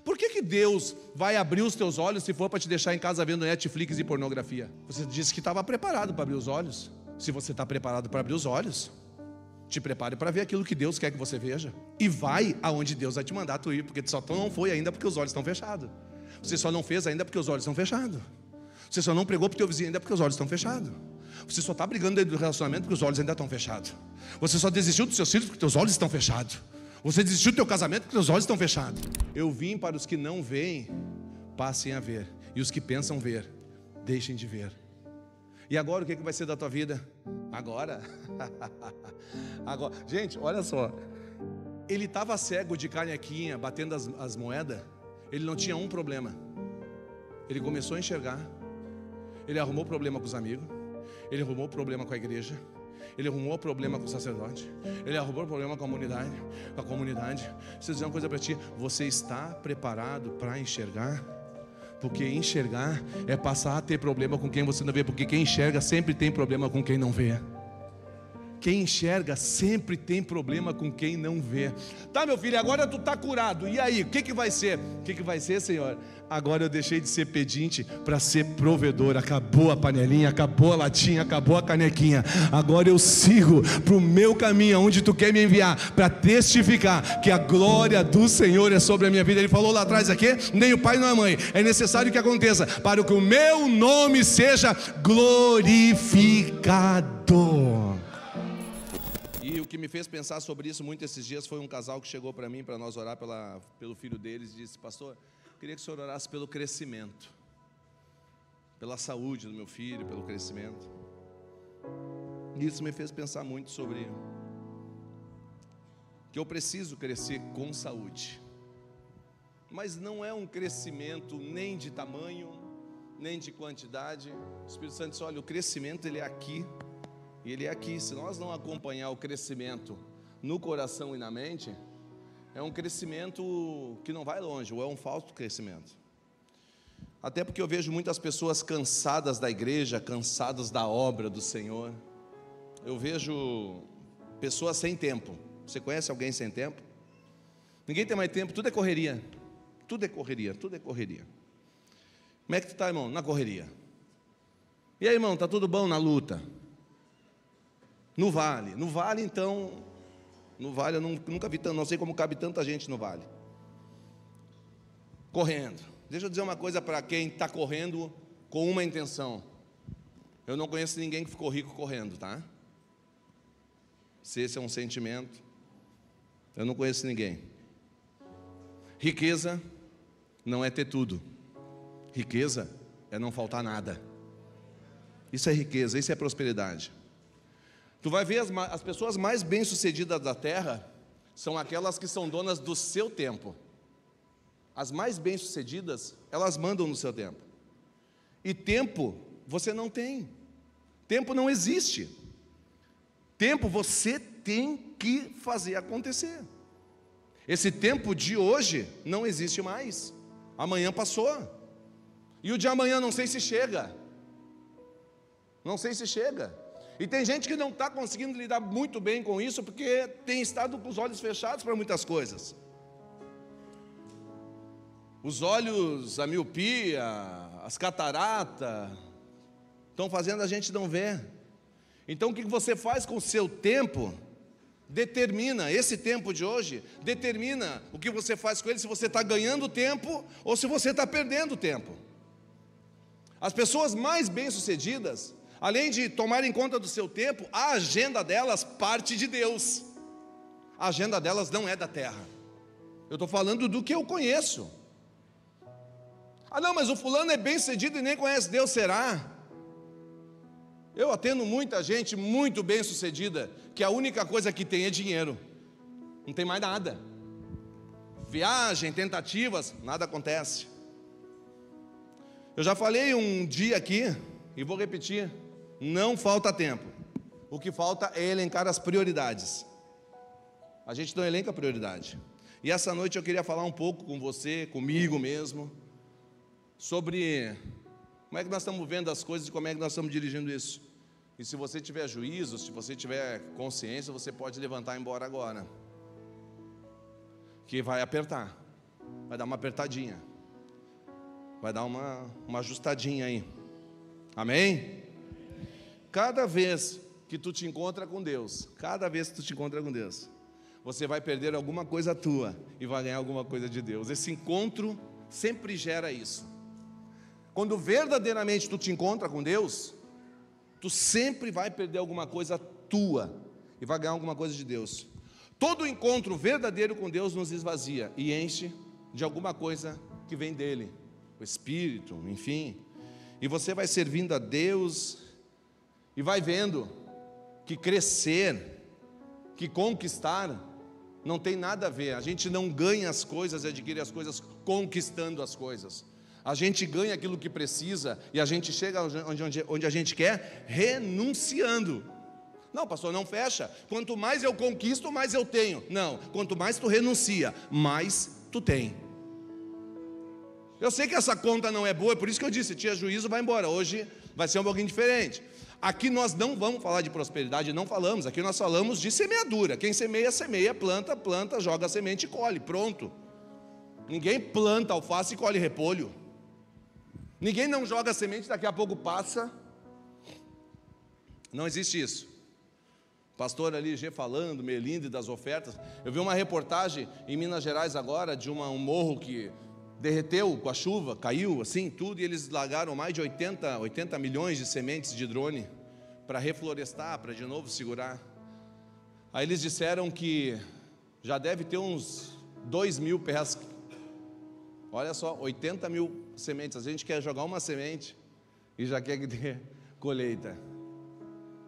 Por que Deus vai abrir os teus olhos se for para te deixar em casa vendo Netflix e pornografia? Você disse que estava preparado para abrir os olhos. Se você está preparado para abrir os olhos, te prepare para ver aquilo que Deus quer que você veja. E vai aonde Deus vai te mandar tu ir, porque tu só não foi ainda porque os olhos estão fechados. Você só não fez ainda porque os olhos estão fechados. Você só não pregou para o teu vizinho ainda porque os olhos estão fechados. Você só está brigando dentro do relacionamento porque os olhos ainda estão fechados. Você só desistiu dos seus filhos porque os olhos estão fechados. Você desistiu do teu casamento porque os olhos estão fechados. Eu vim para os que não veem, passem a ver. E os que pensam ver, deixem de ver. E agora o que vai ser da tua vida? Agora? Agora. Gente, olha só. Ele estava cego de canequinha, batendo as moedas. Ele não tinha um problema. Ele começou a enxergar. Ele arrumou problema com os amigos. Ele arrumou problema com a igreja. Ele arrumou problema com o sacerdote. Ele arrumou problema com a comunidade. Deixa eu dizer uma coisa para ti. Você está preparado para enxergar? Porque enxergar é passar a ter problema com quem você não vê. Porque quem enxerga sempre tem problema com quem não vê. Quem enxerga sempre tem problema com quem não vê. Tá, meu filho, agora tu está curado. E aí, o que vai ser? O que vai ser, Senhor? Agora eu deixei de ser pedinte para ser provedor. Acabou a panelinha, acabou a latinha, acabou a canequinha. Agora eu sigo para o meu caminho, onde tu quer me enviar, para testificar que a glória do Senhor é sobre a minha vida. Ele falou lá atrás aqui, nem o pai nem a mãe. É necessário que aconteça para que o meu nome seja glorificado. E o que me fez pensar sobre isso muito esses dias foi um casal que chegou para mim, para nós orar pelo filho deles, e disse: pastor, eu queria que o senhor orasse pelo crescimento, pela saúde do meu filho, pelo crescimento. E isso me fez pensar muito sobre que eu preciso crescer com saúde, mas não é um crescimento nem de tamanho, nem de quantidade. O Espírito Santo disse: olha, o crescimento ele é aqui. E ele é aqui. Se nós não acompanhar o crescimento no coração e na mente, é um crescimento que não vai longe, ou é um falso crescimento. Até porque eu vejo muitas pessoas cansadas da igreja, cansadas da obra do Senhor. Eu vejo pessoas sem tempo. Você conhece alguém sem tempo? Ninguém tem mais tempo, tudo é correria. Tudo é correria, tudo é correria. Como é que tu está, irmão? Na correria. E aí, irmão, está tudo bom na luta? No vale então, no vale eu nunca vi tanto, não sei como cabe tanta gente no vale. Correndo. Deixa eu dizer uma coisa para quem está correndo com uma intenção. Eu não conheço ninguém que ficou rico correndo, tá? Se esse é um sentimento, eu não conheço ninguém. Riqueza não é ter tudo. Riqueza é não faltar nada. Isso é riqueza, isso é prosperidade. Tu vai ver as pessoas mais bem-sucedidas da terra são aquelas que são donas do seu tempo. As mais bem-sucedidas, elas mandam no seu tempo. E tempo você não tem. Tempo não existe. Tempo você tem que fazer acontecer. Esse tempo de hoje não existe mais. Amanhã passou. E o de amanhã não sei se chega. Não sei se chega. E tem gente que não está conseguindo lidar muito bem com isso, porque tem estado com os olhos fechados para muitas coisas. Os olhos, a miopia, as cataratas, estão fazendo a gente não ver. Então o que você faz com o seu tempo, determina, esse tempo de hoje, determina o que você faz com ele, se você está ganhando tempo, ou se você está perdendo tempo. As pessoas mais bem-sucedidas, além de tomarem conta do seu tempo, a agenda delas parte de Deus. A agenda delas não é da terra. Eu estou falando do que eu conheço. Ah não, mas o fulano é bem sucedido e nem conhece Deus, será? Eu atendo muita gente muito bem sucedida, que a única coisa que tem é dinheiro. Não tem mais nada. Viagem, tentativas, nada acontece. Eu já falei um dia aqui, e vou repetir: não falta tempo. O que falta é elencar as prioridades. A gente não elenca a prioridade. E essa noite eu queria falar um pouco com você, comigo mesmo, sobre como é que nós estamos vendo as coisas e como é que nós estamos dirigindo isso. E se você tiver juízo, se você tiver consciência, você pode levantar e ir embora agora, que vai apertar. vai dar uma apertadinha, vai dar uma ajustadinha aí. Amém? Cada vez que tu te encontra com Deus, você vai perder alguma coisa tua e vai ganhar alguma coisa de Deus. Esse encontro sempre gera isso. Quando verdadeiramente tu te encontra com Deus, tu sempre vai perder alguma coisa tua e vai ganhar alguma coisa de Deus. Todo encontro verdadeiro com Deus nos esvazia e enche de alguma coisa que vem dele, o Espírito, enfim. E você vai servindo a Deus e vai vendo que crescer, que conquistar, não tem nada a ver. A gente não ganha as coisas e adquire as coisas conquistando as coisas. A gente ganha aquilo que precisa e a gente chega onde a gente quer renunciando. Não, pastor, não fecha. Quanto mais eu conquisto, mais eu tenho. Não, quanto mais tu renuncia, mais tu tem. Eu sei que essa conta não é boa, é por isso que eu disse, tinha juízo, vai embora. Hoje vai ser um pouquinho diferente. Aqui nós não vamos falar de prosperidade, não falamos. Aqui nós falamos de semeadura. Quem semeia, semeia, planta, joga a semente e colhe, pronto. Ninguém planta alface e colhe repolho. Ninguém não joga a semente, daqui a pouco passa. Não existe isso. Pastor ali, G falando, Melinde das ofertas. Eu vi uma reportagem em Minas Gerais agora, de um morro que derreteu com a chuva, caiu assim, tudo, e eles largaram mais de 80 milhões de sementes de drone para reflorestar, para de novo segurar. Aí eles disseram que já deve ter uns 2.000 pés. Olha só, 80 mil sementes. A gente quer jogar uma semente e já quer que dê colheita.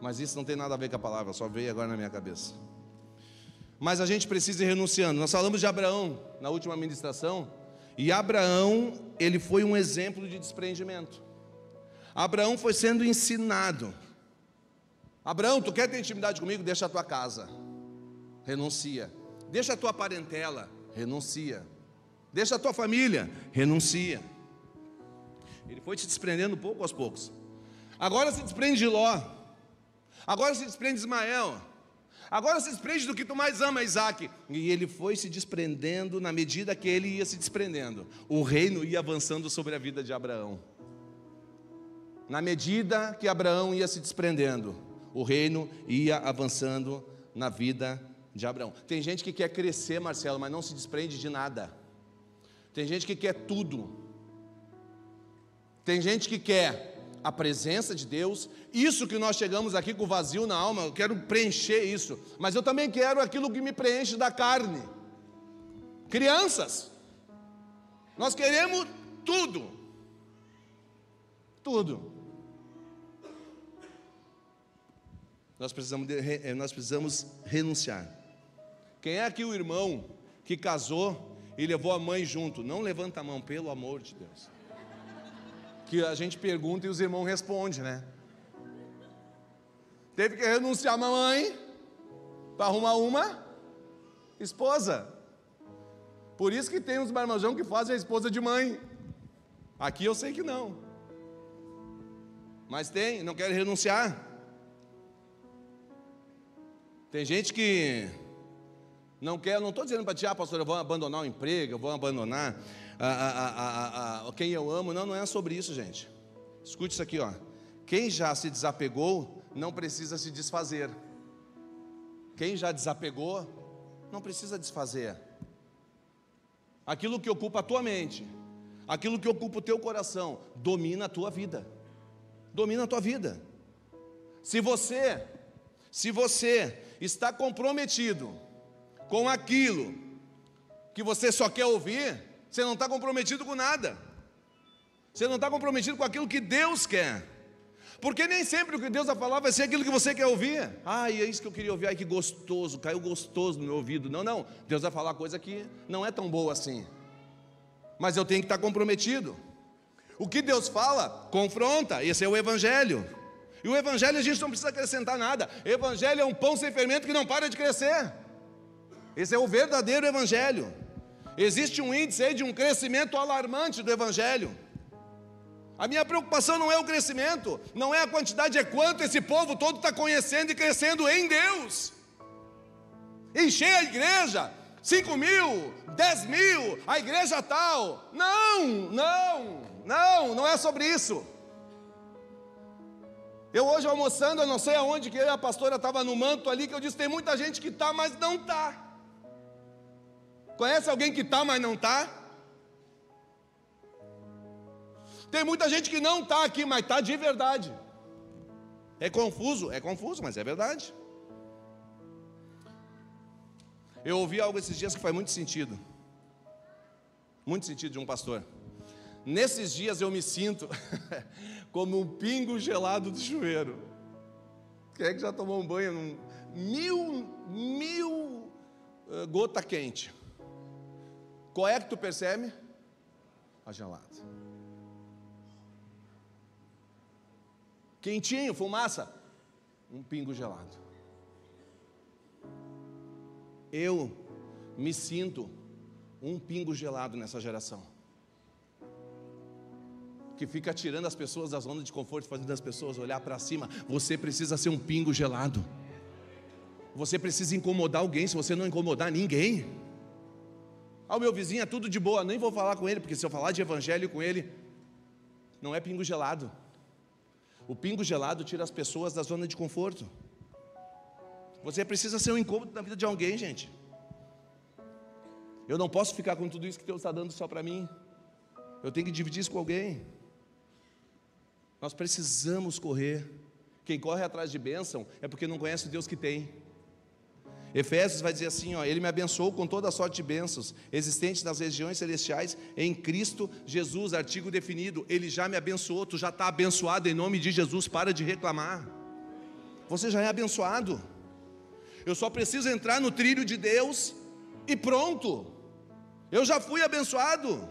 Mas isso não tem nada a ver com a palavra, só veio agora na minha cabeça. Mas a gente precisa ir renunciando. Nós falamos de Abraão na última ministração, e Abraão, ele foi um exemplo de desprendimento. Abraão foi sendo ensinado. Abraão, tu quer ter intimidade comigo? Deixa a tua casa, renuncia. Deixa a tua parentela, renuncia. Deixa a tua família, renuncia. Ele foi se desprendendo pouco aos poucos. Agora se desprende de Ló. Agora se desprende de Ismael. Agora se desprende do que tu mais ama, Isaac. E ele foi se desprendendo na medida que ele ia se desprendendo. O reino ia avançando sobre a vida de Abraão. Na medida que Abraão ia se desprendendo, o reino ia avançando na vida de Abraão. Tem gente que quer crescer, Marcelo, mas não se desprende de nada. Tem gente que quer tudo. Tem gente que quer a presença de Deus, isso que nós chegamos aqui com vazio na alma, eu quero preencher isso, mas eu também quero aquilo que me preenche da carne. Crianças, nós queremos tudo, tudo. Nós precisamos renunciar. Quem é aqui o irmão que casou e levou a mãe junto? Não levanta a mão, pelo amor de Deus. Que a gente pergunta e os irmãos respondem, né? Teve que renunciar a mamãe para arrumar uma esposa. Por isso que tem uns marmanjão que fazem a esposa de mãe. Aqui eu sei que não. Mas tem, não quer renunciar. Tem gente que não quer, não estou dizendo para ti, pastor, eu vou abandonar o emprego, eu vou abandonar quem eu amo. Não é sobre isso, gente. Escute isso aqui, ó. Quem já se desapegou não precisa se desfazer. Quem já desapegou não precisa desfazer. Aquilo que ocupa a tua mente, aquilo que ocupa o teu coração, domina a tua vida. Domina a tua vida. Se você está comprometido com aquilo que você só quer ouvir, você não está comprometido com nada. Você não está comprometido com aquilo que Deus quer. Porque nem sempre o que Deus vai falar vai ser aquilo que você quer ouvir. É isso que eu queria ouvir, ai que gostoso, caiu gostoso no meu ouvido. Não, Deus vai falar coisa que não é tão boa assim. Mas eu tenho que estar comprometido. O que Deus fala, confronta, esse é o Evangelho. E o Evangelho a gente não precisa acrescentar nada. O Evangelho é um pão sem fermento que não para de crescer. Esse é o verdadeiro Evangelho. Existe um índice aí de um crescimento alarmante do Evangelho. A minha preocupação não é o crescimento, não é a quantidade, é quanto esse povo todo está conhecendo e crescendo em Deus. Encher a igreja, 5 mil, 10 mil, a igreja tal. Não é sobre isso. Eu hoje almoçando, eu não sei aonde, que eu e a pastora estava no manto ali, que eu disse, tem muita gente que está, mas não está. Conhece alguém que está, mas não está? Tem muita gente que não está aqui, mas está de verdade. É confuso, mas é verdade. Eu ouvi algo esses dias que faz muito sentido de um pastor. Nesses dias eu me sinto como um pingo gelado do chuveiro. Quem é que já tomou um banho mil gota quente? Qual é que tu percebe? A gelada. Quentinho, fumaça, um pingo gelado. Eu me sinto um pingo gelado nessa geração, que fica tirando as pessoas da zona de conforto, fazendo as pessoas olhar para cima. Você precisa ser um pingo gelado. Você precisa incomodar alguém. Se você não incomodar ninguém, o meu vizinho é tudo de boa, nem vou falar com ele, porque se eu falar de evangelho com ele, não é pingo gelado. O pingo gelado tira as pessoas da zona de conforto. Você precisa ser um incômodo na vida de alguém, gente. Eu não posso ficar com tudo isso que Deus está dando só para mim. Eu tenho que dividir isso com alguém. Nós precisamos correr. Quem corre atrás de bênção é porque não conhece o Deus que tem. Efésios vai dizer assim, Ele me abençoou com toda a sorte de bênçãos existentes nas regiões celestiais em Cristo Jesus, artigo definido. Ele já me abençoou. Tu já está abençoado em nome de Jesus. Para de reclamar. Você já é abençoado. Eu só preciso entrar no trilho de Deus e pronto. Eu já fui abençoado.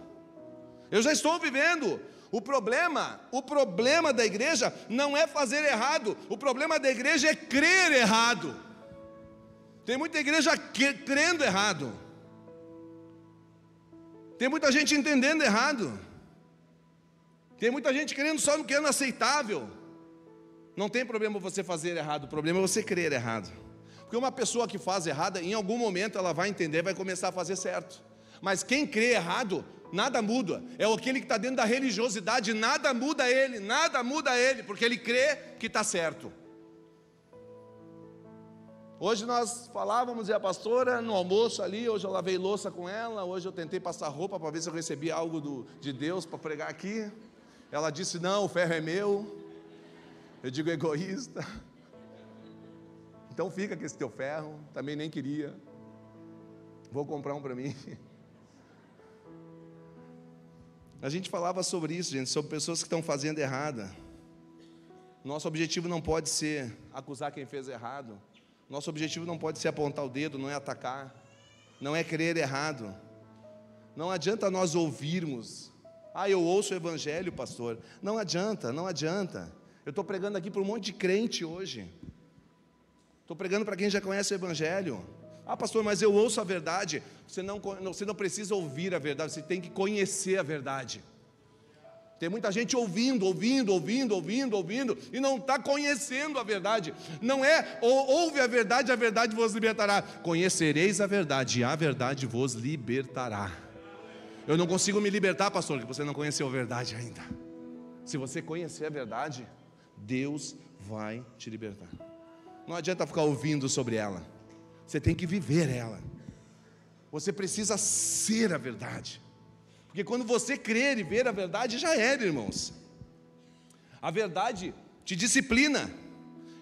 Eu já estou vivendo. O problema da igreja não é fazer errado. O problema da igreja é crer errado. Tem muita igreja crendo errado. Tem muita gente entendendo errado. Tem muita gente crendo só no que é inaceitável. Não tem problema você fazer errado. O problema é você crer errado. Porque uma pessoa que faz errado, em algum momento ela vai entender, vai começar a fazer certo. Mas quem crê errado, nada muda. É aquele que está dentro da religiosidade, nada muda ele, porque ele crê que está certo. Hoje nós falávamos, e a pastora no almoço ali, hoje eu lavei louça com ela, hoje eu tentei passar roupa para ver se eu recebi algo de Deus para pregar aqui. Ela disse, não, o ferro é meu. Eu digo, egoísta. Então fica com esse teu ferro, também nem queria. Vou comprar um para mim. A gente falava sobre isso, gente, sobre pessoas que estão fazendo errado. Nosso objetivo não pode ser acusar quem fez errado. Nosso objetivo não pode ser apontar o dedo, não é atacar, não é crer errado. Não adianta nós ouvirmos, eu ouço o evangelho, pastor. Não adianta. Eu estou pregando aqui para um monte de crente hoje. Estou pregando para quem já conhece o evangelho. Pastor, mas eu ouço a verdade. Você não precisa ouvir a verdade, você tem que conhecer a verdade. Tem muita gente ouvindo, e não está conhecendo a verdade. Não é, ouve a verdade vos libertará. Conhecereis a verdade, e a verdade vos libertará. Eu não consigo me libertar, pastor, porque você não conheceu a verdade ainda. Se você conhecer a verdade, Deus vai te libertar. Não adianta ficar ouvindo sobre ela. Você tem que viver ela. Você precisa ser a verdade. Porque quando você crer e ver a verdade, já era, irmãos. A verdade te disciplina.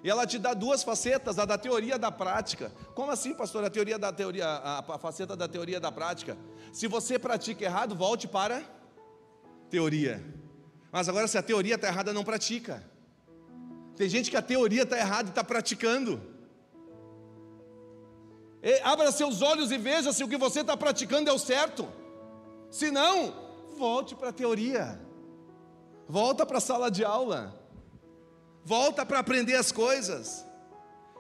E ela te dá duas facetas, a da teoria e a da prática. Como assim, pastor? A faceta da teoria e da prática. Se você pratica errado, volte para teoria. Mas agora, se a teoria está errada, não pratica. Tem gente que a teoria está errada e está praticando. Abra seus olhos e veja se o que você está praticando é o certo. Se não, volte para a teoria. Volta para a sala de aula. Volta para aprender as coisas.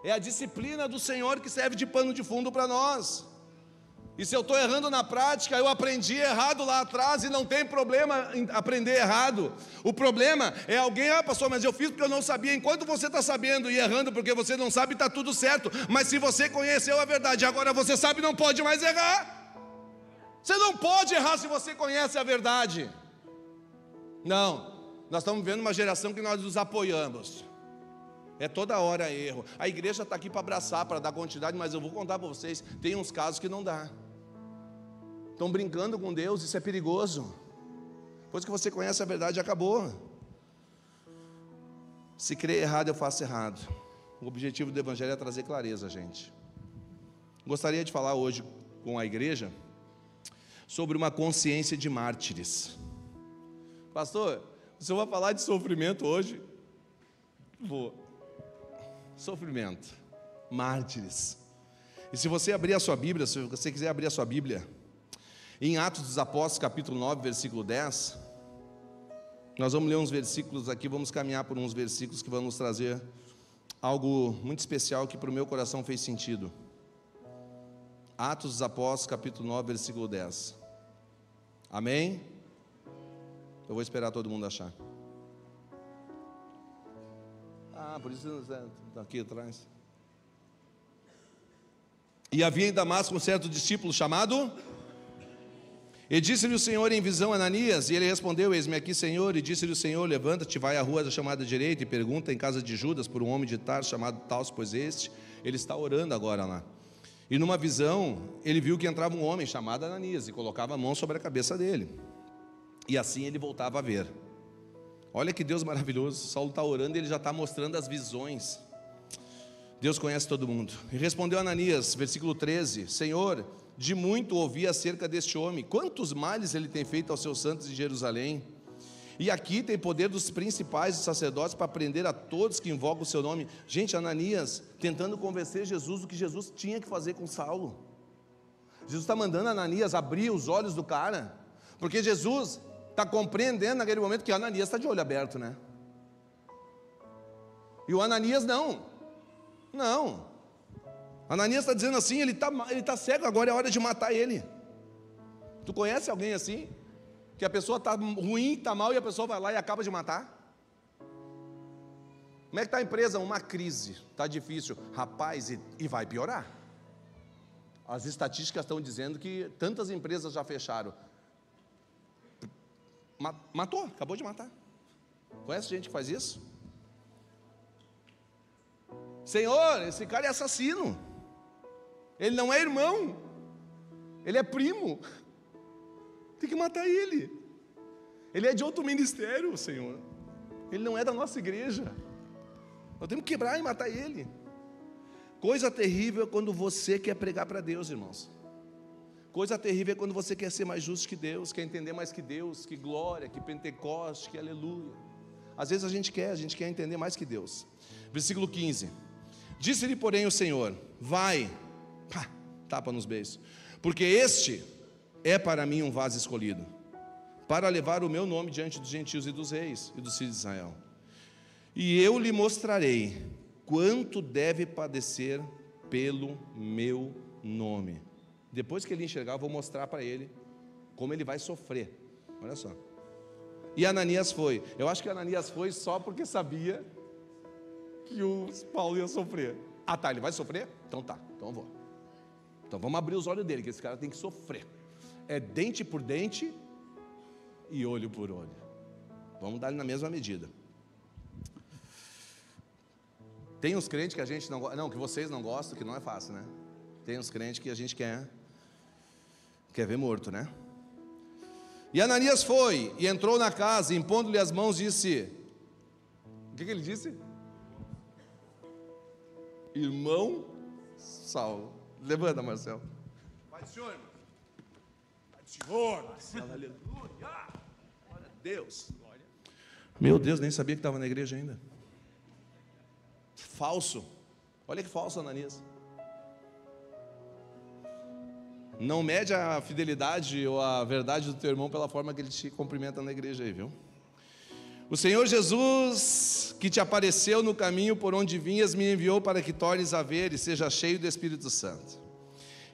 É a disciplina do Senhor que serve de pano de fundo para nós. E se eu estou errando na prática, eu aprendi errado lá atrás e não tem problema em aprender errado. O problema é alguém, pastor, mas eu fiz porque eu não sabia. Enquanto você está sabendo e errando porque você não sabe, está tudo certo. Mas se você conheceu a verdade, agora você sabe, não pode mais errar. Você não pode errar se você conhece a verdade. Não, nós estamos vivendo uma geração que nós nos apoiamos. É toda hora erro. A igreja está aqui para abraçar, para dar continuidade, mas eu vou contar para vocês, tem uns casos que não dá. Estão brincando com Deus, isso é perigoso. Depois que você conhece a verdade, acabou. Se crer errado, eu faço errado. O objetivo do Evangelho é trazer clareza, gente. Gostaria de falar hoje com a igreja sobre uma consciência de mártires. Pastor, o senhor vai falar de sofrimento hoje? Vou. Sofrimento, mártires. E se você abrir a sua Bíblia, se você quiser abrir a sua Bíblia, em Atos dos Apóstolos, capítulo 9, versículo 10, nós vamos ler uns versículos aqui, vamos caminhar por uns versículos que vão nos trazer algo muito especial que para o meu coração fez sentido. Atos dos Apóstolos, capítulo 9, versículo 10. Amém? Eu vou esperar todo mundo achar. Por isso está aqui atrás. E havia em Damasco um certo discípulo chamado... E disse-lhe o Senhor em visão a Ananias, e ele respondeu: eis-me aqui, Senhor. E disse-lhe o Senhor: levanta-te, vai à rua chamada direita, e pergunta em casa de Judas por um homem de Tarso chamado Tarso, pois ele está orando agora lá. E numa visão, ele viu que entrava um homem chamado Ananias, e colocava a mão sobre a cabeça dele. E assim ele voltava a ver. Olha que Deus maravilhoso, Saulo está orando e ele já está mostrando as visões. Deus conhece todo mundo. E respondeu Ananias, versículo 13: Senhor, de muito ouvi acerca deste homem, quantos males ele tem feito aos seus santos de Jerusalém. E aqui tem poder dos principais dos sacerdotes para prender a todos que invocam o seu nome. Gente, Ananias tentando convencer Jesus do que Jesus tinha que fazer com Saulo. Jesus está mandando Ananias abrir os olhos do cara, porque Jesus está compreendendo naquele momento que Ananias está de olho aberto, né? E o Ananias não. Ananias está dizendo assim, ele está cego, agora é hora de matar ele. Tu conhece alguém assim? Que a pessoa está ruim, está mal, e a pessoa vai lá e acaba de matar? Como é que está a empresa? Uma crise, está difícil. Rapaz, e vai piorar. As estatísticas estão dizendo que tantas empresas já fecharam. Matou, acabou de matar. Conhece gente que faz isso? Senhor, esse cara é assassino. Ele não é irmão, ele é primo. Tem que matar ele. Ele é de outro ministério, Senhor. Ele não é da nossa igreja. Nós temos que quebrar e matar ele. Coisa terrível é quando você quer pregar para Deus, irmãos. Coisa terrível é quando você quer ser mais justo que Deus, quer entender mais que Deus, que glória, que Pentecoste, que aleluia. Às vezes a gente quer entender mais que Deus. Versículo 15. Disse-lhe, porém, o Senhor: vai, tapa nos beijos, porque este é para mim um vaso escolhido, para levar o meu nome diante dos gentios e dos reis e dos filhos de Israel. E eu lhe mostrarei quanto deve padecer pelo meu nome. Depois que ele enxergar, eu vou mostrar para ele como ele vai sofrer. Olha só. E Ananias foi. Eu acho que Ananias foi só porque sabia que o Paulo ia sofrer. Ele vai sofrer? Então tá, então eu vou. Então vamos abrir os olhos dele, que esse cara tem que sofrer. É dente por dente e olho por olho. Vamos dar ele na mesma medida. Tem uns crentes que a gente não gosta, não, que vocês não gostam, que não é fácil, né? Tem uns crentes que a gente quer ver morto, né? E Ananias foi e entrou na casa, impondo-lhe as mãos, disse: o que ele disse? Irmão Saulo. Levanta, Marcelo. Pai do Senhor, irmão. Pai do Senhor, Marcelo. Aleluia. Glória a Deus. Meu Deus, nem sabia que estava na igreja ainda. Falso. Olha que falso, Ananias. Não mede a fidelidade ou a verdade do teu irmão pela forma que ele te cumprimenta na igreja aí, viu? O Senhor Jesus, que te apareceu no caminho por onde vinhas, me enviou para que tornes a ver e seja cheio do Espírito Santo.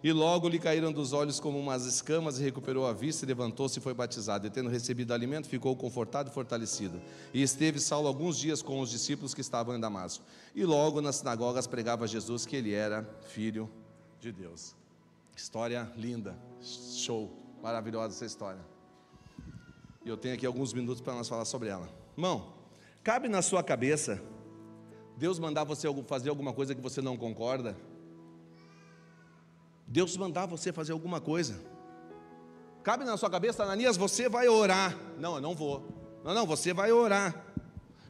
E logo lhe caíram dos olhos como umas escamas, e recuperou a vista, e levantou-se e foi batizado. E tendo recebido alimento, ficou confortado e fortalecido. E esteve Saulo alguns dias com os discípulos que estavam em Damasco. E logo nas sinagogas pregava Jesus que ele era filho de Deus. História linda, show, maravilhosa essa história. E eu tenho aqui alguns minutos para nós falar sobre ela. Irmão, cabe na sua cabeça Deus mandar você fazer alguma coisa que você não concorda? Deus mandar você fazer alguma coisa. Cabe na sua cabeça, Ananias, você vai orar. Não, eu não vou. Não, você vai orar.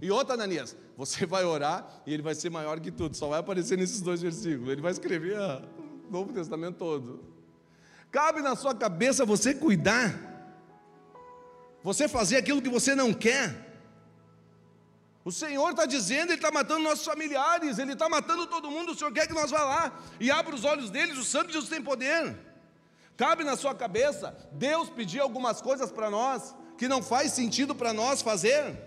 E outra, Ananias, você vai orar e ele vai ser maior que tudo. Só vai aparecer nesses 2 versículos. Ele vai escrever o Novo Testamento todo. Cabe na sua cabeça você cuidar, você fazer aquilo que você não quer. O Senhor está dizendo, Ele está matando nossos familiares, Ele está matando todo mundo. O Senhor quer que nós vá lá e abra os olhos deles. O sangue de Jesus tem poder. Cabe na sua cabeça Deus pedir algumas coisas para nós que não faz sentido para nós fazer.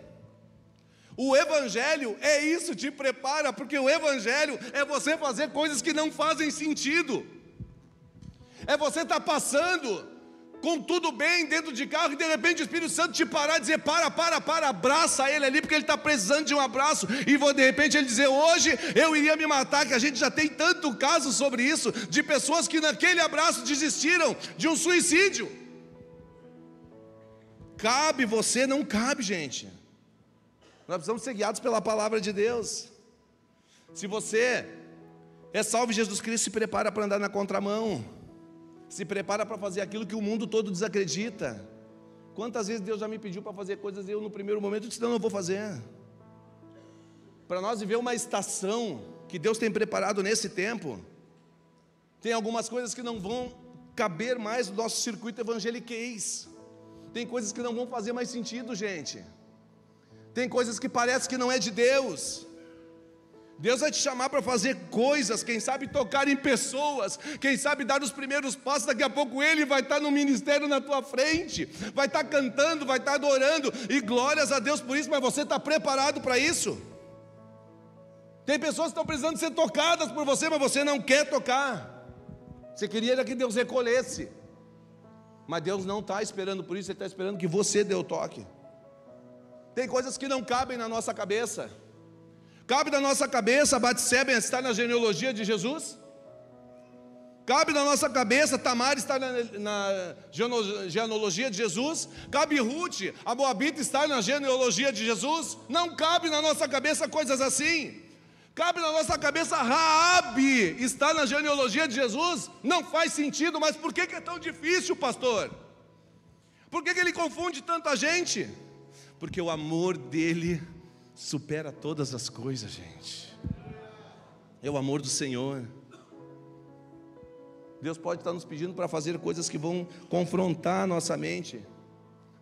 O Evangelho é isso, te prepara, porque o Evangelho é você fazer coisas que não fazem sentido. É você estar passando com tudo bem dentro de carro e de repente o Espírito Santo te parar e dizer: para, abraça ele ali, porque ele está precisando de um abraço. E de repente ele dizer: hoje eu iria me matar. Que a gente já tem tanto caso sobre isso, de pessoas que naquele abraço desistiram de um suicídio. Cabe você, não cabe, gente. Nós precisamos ser guiados pela palavra de Deus. Se você é salvo em Jesus Cristo, se prepara para andar na contramão. Se prepara para fazer aquilo que o mundo todo desacredita. Quantas vezes Deus já me pediu para fazer coisas e eu no primeiro momento disse: não, não vou fazer. Para nós viver uma estação que Deus tem preparado nesse tempo, tem algumas coisas que não vão caber mais no nosso circuito evangeliquez. Tem coisas que não vão fazer mais sentido, gente. Tem coisas que parece que não é de Deus. Deus vai te chamar para fazer coisas, quem sabe tocar em pessoas, quem sabe dar os primeiros passos. Daqui a pouco Ele vai estar no ministério na tua frente, vai estar cantando, vai estar adorando, e glórias a Deus por isso. Mas você está preparado para isso? Tem pessoas que estão precisando ser tocadas por você, mas você não quer tocar. Você queria que Deus recolhesse, mas Deus não está esperando por isso. Ele está esperando que você dê o toque. Tem coisas que não cabem na nossa cabeça. Cabe na nossa cabeça Batseba estar na genealogia de Jesus? Cabe na nossa cabeça Tamar estar na genealogia de Jesus? Cabe Ruth, a Moabita, estar na genealogia de Jesus? Não cabe na nossa cabeça coisas assim. Cabe na nossa cabeça Raabe estar na genealogia de Jesus? Não faz sentido. Mas por que é tão difícil, pastor? Por que ele confunde tanta gente? Porque o amor dele supera todas as coisas, gente. É o amor do Senhor. Deus pode estar nos pedindo para fazer coisas que vão confrontar a nossa mente,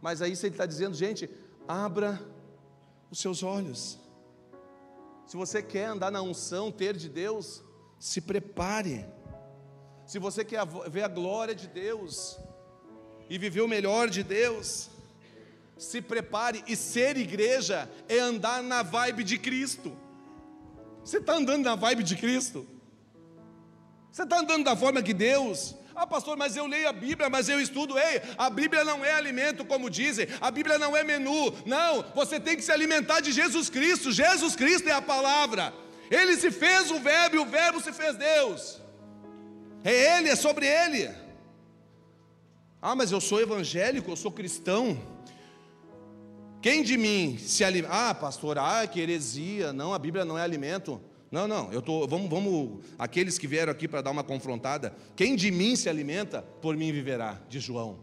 mas aí Ele está dizendo: gente, abra os seus olhos. Se você quer andar na unção, ter de Deus, se prepare. Se você quer ver a glória de Deus e viver o melhor de Deus, se prepare. E ser igreja é andar na vibe de Cristo. Você está andando na vibe de Cristo? Você está andando da forma que Deus... Ah, pastor, mas eu leio a Bíblia, mas eu estudo. Ei, a Bíblia não é alimento, como dizem. A Bíblia não é menu. Não, você tem que se alimentar de Jesus Cristo. Jesus Cristo é a palavra. Ele se fez o verbo e o verbo se fez Deus. É Ele, é sobre Ele. Ah, mas eu sou evangélico, eu sou cristão. Quem de mim se alimenta? Ah, pastor, que heresia. Não, a Bíblia não é alimento. Não, vamos, aqueles que vieram aqui para dar uma confrontada. Quem de mim se alimenta, por mim viverá, de João.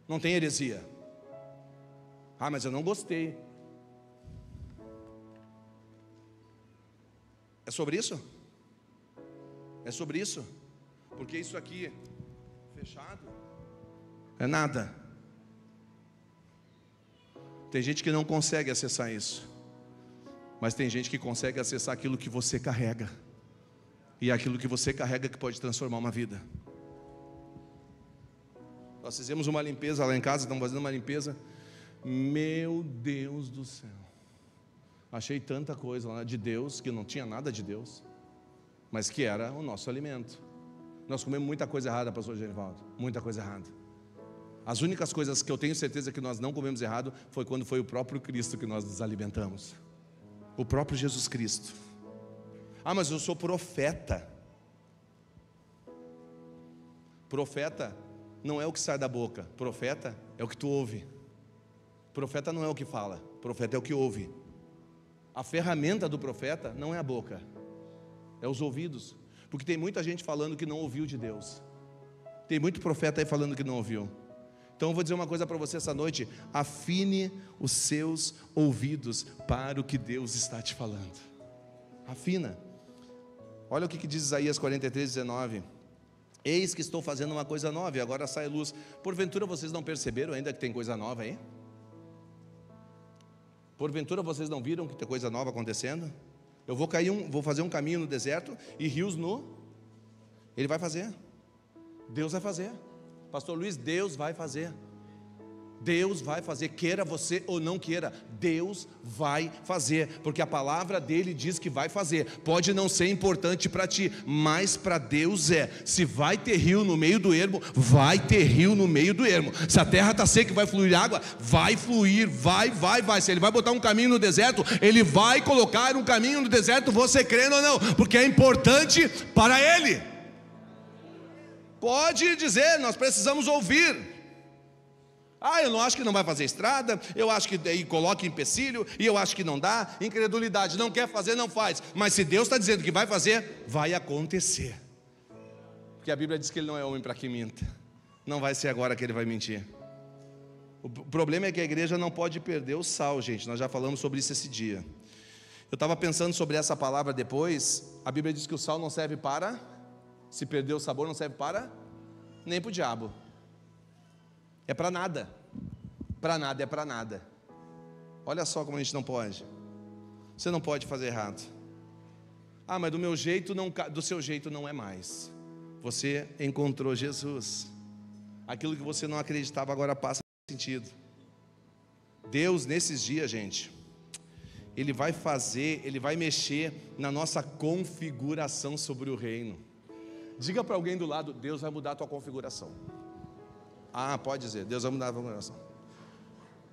Não tem heresia. Ah, mas eu não gostei. É sobre isso? É sobre isso? Porque isso aqui, fechado, é nada. Tem gente que não consegue acessar isso, mas tem gente que consegue acessar aquilo que você carrega. E é aquilo que você carrega que pode transformar uma vida. Nós fizemos uma limpeza lá em casa, estamos fazendo uma limpeza. Meu Deus do céu, achei tanta coisa lá de Deus, que não tinha nada de Deus, mas que era o nosso alimento. Nós comemos muita coisa errada, pastor Genivaldo, muita coisa errada. As únicas coisas que eu tenho certeza que nós não comemos errado foi quando foi o próprio Cristo que nós nos alimentamos. O próprio Jesus Cristo. Ah, mas eu sou profeta. Profeta não é o que sai da boca. Profeta é o que tu ouve. Profeta não é o que fala. Profeta é o que ouve. A ferramenta do profeta não é a boca, é os ouvidos. Porque tem muita gente falando que não ouviu de Deus. Tem muito profeta aí falando que não ouviu. Então eu vou dizer uma coisa para você essa noite: afine os seus ouvidos para o que Deus está te falando. Afina. Olha o que diz Isaías 43:19. Eis que estou fazendo uma coisa nova e agora sai luz. Porventura vocês não perceberam ainda que tem coisa nova aí? Porventura vocês não viram que tem coisa nova acontecendo? Eu vou fazer um caminho no deserto e rios Ele vai fazer. Deus vai fazer. Pastor Luiz, Deus vai fazer. Deus vai fazer, queira você ou não queira, Deus vai fazer, porque a palavra dele diz que vai fazer. Pode não ser importante para ti, mas para Deus é. Se vai ter rio no meio do ermo, vai ter rio no meio do ermo. Se a terra está seca e vai fluir água, vai fluir, vai. Se ele vai botar um caminho no deserto, ele vai colocar um caminho no deserto, você crendo ou não, porque é importante para ele. Pode dizer, nós precisamos ouvir. Ah, eu não acho que não vai fazer estrada, eu acho que daí coloca empecilho, e eu acho que não dá, incredulidade, não quer fazer, não faz. Mas se Deus está dizendo que vai fazer, vai acontecer. Porque a Bíblia diz que ele não é homem para que minta. Não vai ser agora que ele vai mentir. O problema é que a igreja não pode perder o sal, gente. Nós já falamos sobre isso esse dia. Eu estava pensando sobre essa palavra depois. A Bíblia diz que o sal não serve para, se perder o sabor, não serve para, nem para o diabo. É para nada. Para nada, é para nada. Olha só como a gente não pode. Você não pode fazer errado. Ah, mas do meu jeito não, do seu jeito não é mais. Você encontrou Jesus. Aquilo que você não acreditava agora passa sentido. Deus nesses dias, gente, Ele vai fazer, Ele vai mexer na nossa configuração sobre o reino. Diga para alguém do lado: Deus vai mudar a tua configuração. Ah, pode dizer, Deus vai mudar a configuração.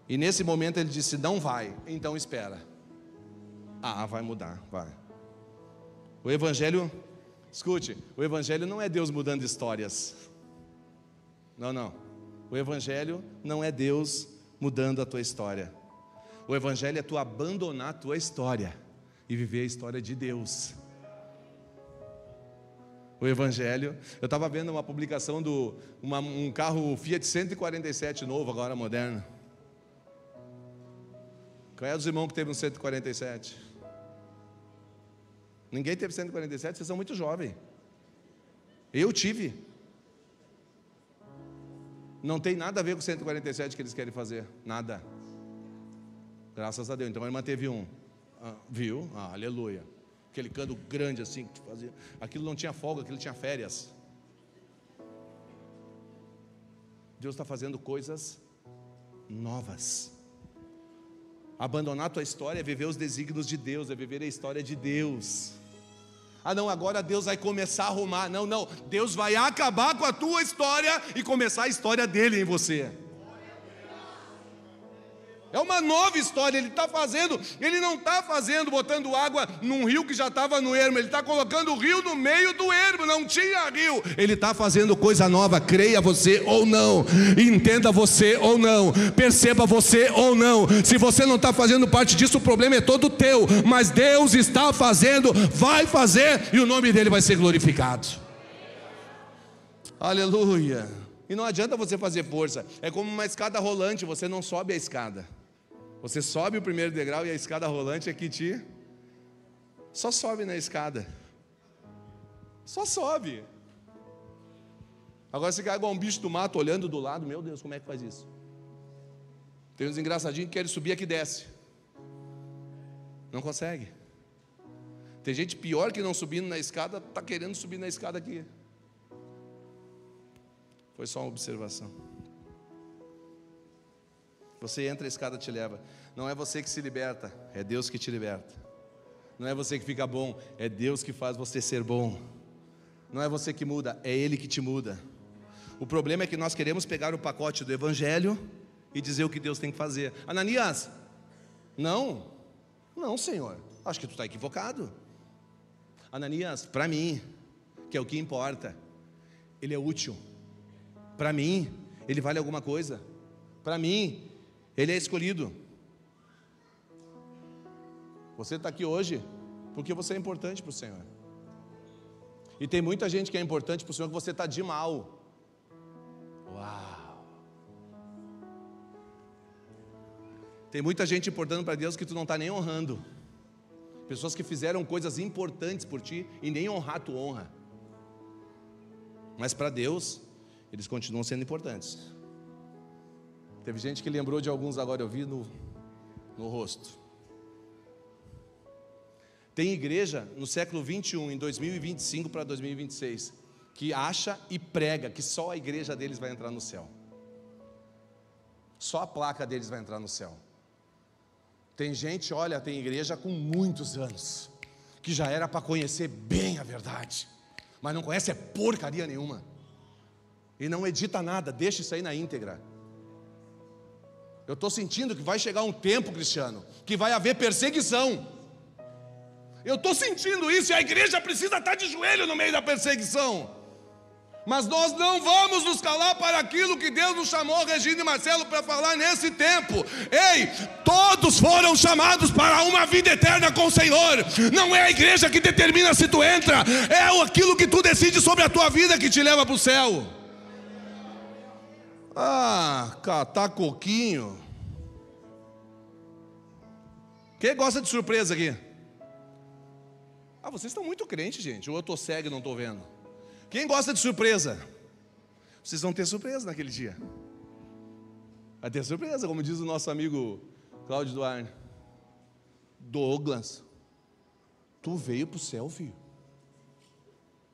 E nesse momento ele disse: não vai, então espera. Ah, vai mudar, vai. O Evangelho, escute, o Evangelho não é Deus mudando histórias. Não. O Evangelho não é Deus mudando a tua história. O Evangelho é tu abandonar a tua história e viver a história de Deus. O Evangelho, eu estava vendo uma publicação um carro Fiat 147 novo, agora moderno. Qual é dos irmãos que teve um 147? Ninguém teve 147, vocês são muito jovens. Eu tive. Não tem nada a ver com o 147 que eles querem fazer, nada. Graças a Deus. Então ele manteve um. Viu? Aleluia. Aquele cano grande assim que fazia. Aquilo não tinha folga, aquilo tinha férias. Deus está fazendo coisas novas. Abandonar a tua história é viver os desígnios de Deus, é viver a história de Deus. Ah não, agora Deus vai começar a arrumar. Não, Deus vai acabar com a tua história e começar a história dele em você. É uma nova história, ele está fazendo, ele não está fazendo, botando água num rio que já estava no ermo, ele está colocando o rio no meio do ermo, não tinha rio, ele está fazendo coisa nova, creia você ou não, entenda você ou não, perceba você ou não, se você não está fazendo parte disso, o problema é todo teu, mas Deus está fazendo, vai fazer, e o nome dele vai ser glorificado. Aleluia. E não adianta você fazer força, é como uma escada rolante, você não sobe a escada. Você sobe o primeiro degrau e a escada rolante aqui só sobe na escada. Só sobe. Agora você cai igual um bicho do mato olhando do lado, meu Deus, como é que faz isso? Tem uns engraçadinhos que querem subir aqui e desce. Não consegue. Tem gente pior que não subindo na escada, está querendo subir na escada aqui. Foi só uma observação. Você entra, a escada te leva. Não é você que se liberta, é Deus que te liberta. Não é você que fica bom, é Deus que faz você ser bom. Não é você que muda, é Ele que te muda. O problema é que nós queremos pegar o pacote do Evangelho e dizer o que Deus tem que fazer. Ananias, não, Senhor, acho que tu está equivocado. Ananias, para mim, que é o que importa, ele é útil. Para mim, ele vale alguma coisa. Para mim, ele é escolhido. Você está aqui hoje porque você é importante para o Senhor. E tem muita gente que é importante para o Senhor que você está de mal. Uau! Tem muita gente importante para Deus que tu não está nem honrando. Pessoas que fizeram coisas importantes por ti e nem honrar tu honra. Mas para Deus, eles continuam sendo importantes. Teve gente que lembrou de alguns agora, eu vi no rosto. Tem igreja no século 21, em 2025 para 2026, que acha e prega que só a igreja deles vai entrar no céu. Só a placa deles vai entrar no céu. Tem gente, olha, tem igreja com muitos anos, que já era para conhecer bem a verdade, mas não conhece porcaria nenhuma. E não edita nada, deixa isso aí na íntegra. Eu estou sentindo que vai chegar um tempo, Cristiano, que vai haver perseguição. Eu estou sentindo isso e a igreja precisa estar de joelho no meio da perseguição. Mas nós não vamos nos calar para aquilo que Deus nos chamou, Regina e Marcelo, para falar nesse tempo. Ei, todos foram chamados para uma vida eterna com o Senhor. Não é a igreja que determina se tu entra, é aquilo que tu decide sobre a tua vida que te leva para o céu. Ah, catar coquinho. Quem gosta de surpresa aqui? Ah, vocês estão muito crentes, gente. Ou eu estou cego e não estou vendo. Quem gosta de surpresa? Vocês vão ter surpresa naquele dia. Vai ter surpresa, como diz o nosso amigo Cláudio Duarte. Douglas, tu veio para o céu, filho.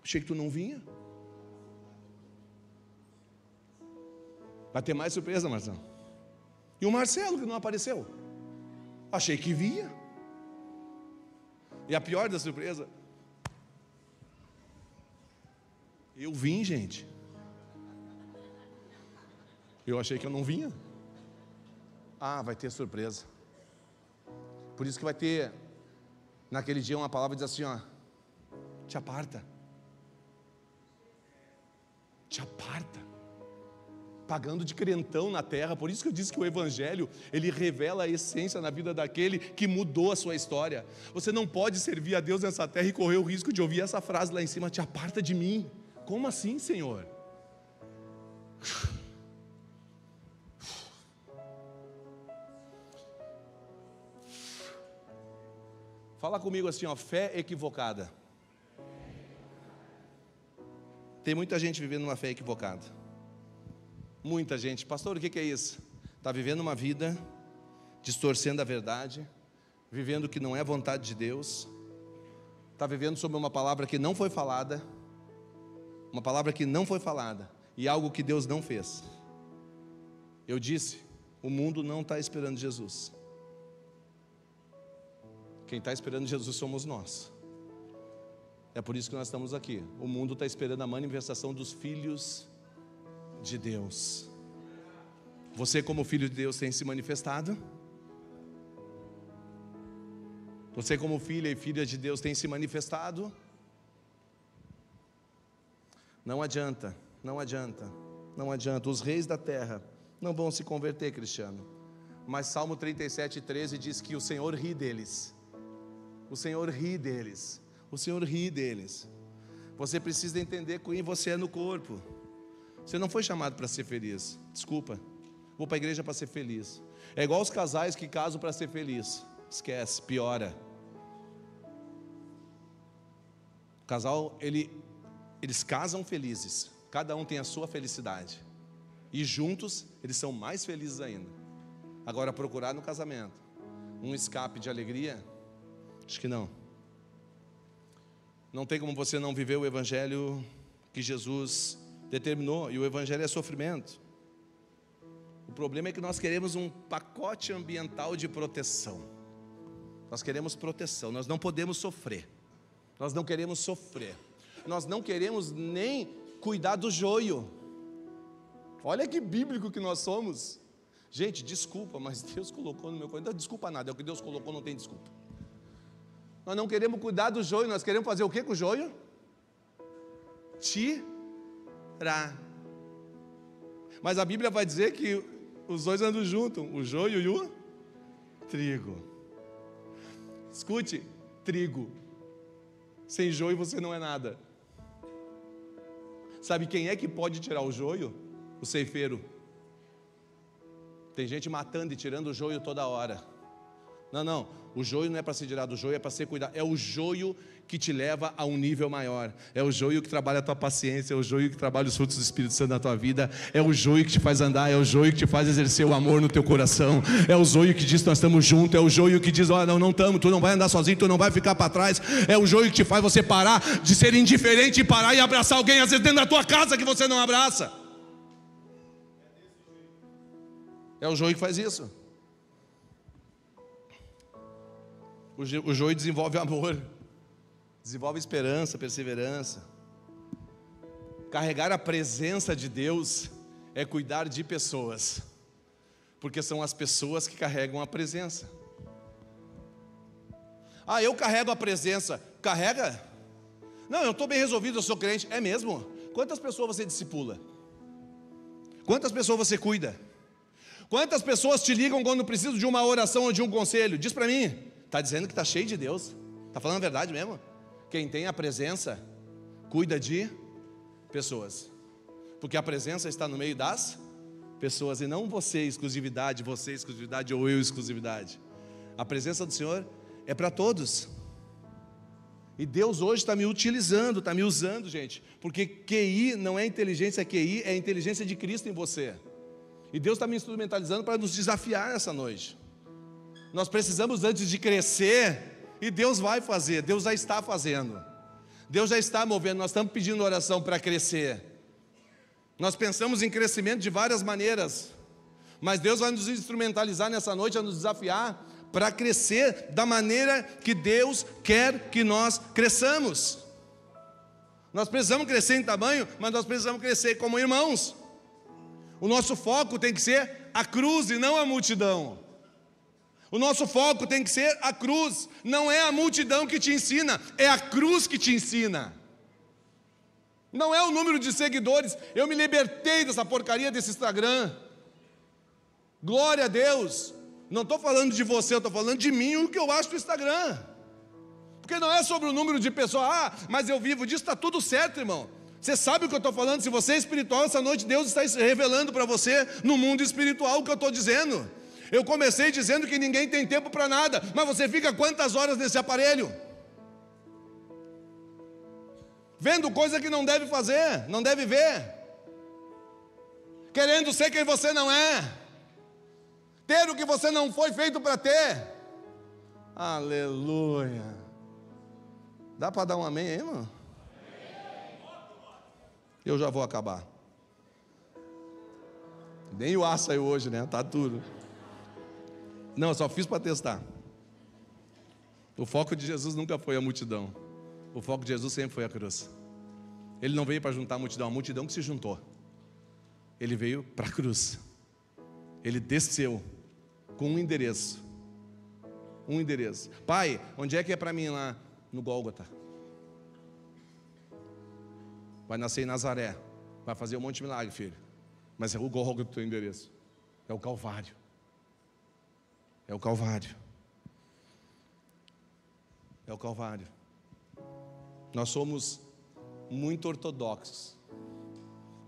Achei que tu não vinha. Vai ter mais surpresa, Marcelo. E o Marcelo, que não apareceu. Achei que vinha. E a pior da surpresa, eu vim, gente. Eu achei que eu não vinha. Ah, vai ter surpresa. Por isso que vai ter, naquele dia, uma palavra que diz assim, ó, te aparta. Te aparta. Pagando de crentão na terra. Por isso que eu disse que o Evangelho, ele revela a essência na vida daquele que mudou a sua história. Você não pode servir a Deus nessa terra e correr o risco de ouvir essa frase lá em cima, te aparta de mim. Como assim, Senhor? Fala comigo assim, ó, fé equivocada. Tem muita gente vivendo uma fé equivocada. Muita gente. Pastor, o que é isso? Está vivendo uma vida distorcendo a verdade, vivendo o que não é vontade de Deus, está vivendo sobre uma palavra que não foi falada, e algo que Deus não fez. Eu disse, o mundo não está esperando Jesus. Quem está esperando Jesus somos nós. É por isso que nós estamos aqui. O mundo está esperando a manifestação dos filhos de Deus. Você, como filho de Deus, tem se manifestado? Você, como filha e filha de Deus, tem se manifestado? Não adianta. Os reis da terra não vão se converter, Cristiano. Mas Salmo 37:13 diz que o Senhor ri deles. O Senhor ri deles. Você precisa entender quem você é no corpo. Você não foi chamado para ser feliz. Desculpa. Vou para a igreja para ser feliz. É igual os casais que casam para ser feliz. Esquece, piora. O casal, eles casam felizes. Cada um tem a sua felicidade. E juntos, eles são mais felizes ainda. Agora, procurar no casamento um escape de alegria, acho que não. Não tem como você não viver o Evangelho que Jesus determinou, e o Evangelho é sofrimento. O problema é que nós queremos um pacote ambiental de proteção. Nós queremos proteção, nós não podemos sofrer. Nós não queremos sofrer. nós não queremos nem cuidar do joio. Olha que bíblico que nós somos. Gente, desculpa, mas Deus colocou no meu coração. Não desculpa nada, é o que Deus colocou, não tem desculpa. Nós não queremos cuidar do joio, nós queremos fazer o que com o joio? Tirar. Mas a Bíblia vai dizer que os dois andam juntos, o joio e o trigo. Escute, trigo. Sem joio você não é nada. Sabe quem é que pode tirar o joio? O ceifeiro. Tem gente matando e tirando o joio toda hora. Não, o joio não é para ser tirado, o joio é para ser cuidado. É o joio que te leva a um nível maior. É o joio que trabalha a tua paciência, é o joio que trabalha os frutos do Espírito Santo na tua vida. É o joio que te faz andar, é o joio que te faz exercer o amor no teu coração. É o joio que diz: nós estamos juntos. É o joio que diz: ó, não estamos, tu não vai andar sozinho, tu não vai ficar para trás. É o joio que te faz você parar de ser indiferente e parar e abraçar alguém, às vezes dentro da tua casa, que você não abraça. É o joio que faz isso. O joio desenvolve amor, desenvolve esperança, perseverança. Carregar a presença de Deus é cuidar de pessoas, porque são as pessoas que carregam a presença. Ah, eu carrego a presença. Carrega? Não, eu estou bem resolvido, eu sou crente. É mesmo? Quantas pessoas você discipula? Quantas pessoas você cuida? Quantas pessoas te ligam quando precisam de uma oração ou de um conselho? Diz para mim. Está dizendo que está cheio de Deus. Está falando a verdade mesmo? Quem tem a presença, cuida de pessoas. Porque a presença está no meio das pessoas. E não você exclusividade ou eu exclusividade. A presença do Senhor é para todos. E Deus hoje está me utilizando, está me usando, gente. Porque QI não é inteligência, QI é a inteligência de Cristo em você. E Deus está me instrumentalizando para nos desafiar essa noite. Nós precisamos antes de crescer, e Deus vai fazer, Deus já está fazendo. Deus já está movendo, nós estamos pedindo oração para crescer. Nós pensamos em crescimento de várias maneiras, mas Deus vai nos instrumentalizar nessa noite, a nos desafiar para crescer da maneira que Deus quer que nós cresçamos. Nós precisamos crescer em tamanho, mas nós precisamos crescer como irmãos. O nosso foco tem que ser a cruz e não a multidão. O nosso foco tem que ser a cruz. Não é a multidão que te ensina, é a cruz que te ensina. Não é o número de seguidores. Eu me libertei dessa porcaria desse Instagram. Glória a Deus. Não estou falando de você, eu estou falando de mim, o que eu acho do Instagram. Porque não é sobre o número de pessoas. Ah, mas eu vivo disso, está tudo certo, irmão. Você sabe o que eu estou falando? Se você é espiritual, essa noite Deus está revelando para você no mundo espiritual o que eu estou dizendo. Eu comecei dizendo que ninguém tem tempo para nada, mas você fica quantas horas nesse aparelho? Vendo coisa que não deve fazer, não deve ver, querendo ser quem você não é, ter o que você não foi feito para ter. Aleluia. Dá para dar um amém aí, irmão? Eu já vou acabar. Nem o ar saiu hoje, né? Tá tudo. Não, eu só fiz para testar. O foco de Jesus nunca foi a multidão. O foco de Jesus sempre foi a cruz. Ele não veio para juntar a multidão que se juntou. Ele veio para a cruz. Ele desceu com um endereço. Um endereço. Pai, onde é que é para mim lá? No Gólgota. Vai nascer em Nazaré. Vai fazer um monte de milagre, filho. Mas é o Gólgota o teu endereço. É o Calvário. É o Calvário. É o Calvário. Nós somos muito ortodoxos.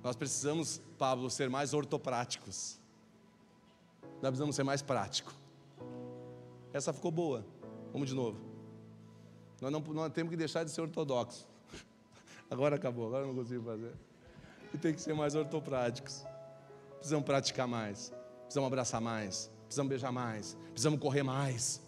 Nós precisamos, Pablo, ser mais ortopráticos. Nós precisamos ser mais práticos. Essa ficou boa. Vamos de novo. Nós temos que deixar de ser ortodoxos. Agora acabou, agora eu não consigo fazer. E tem que ser mais ortopráticos. Precisamos praticar mais. Precisamos abraçar mais. Precisamos beijar mais, precisamos correr mais,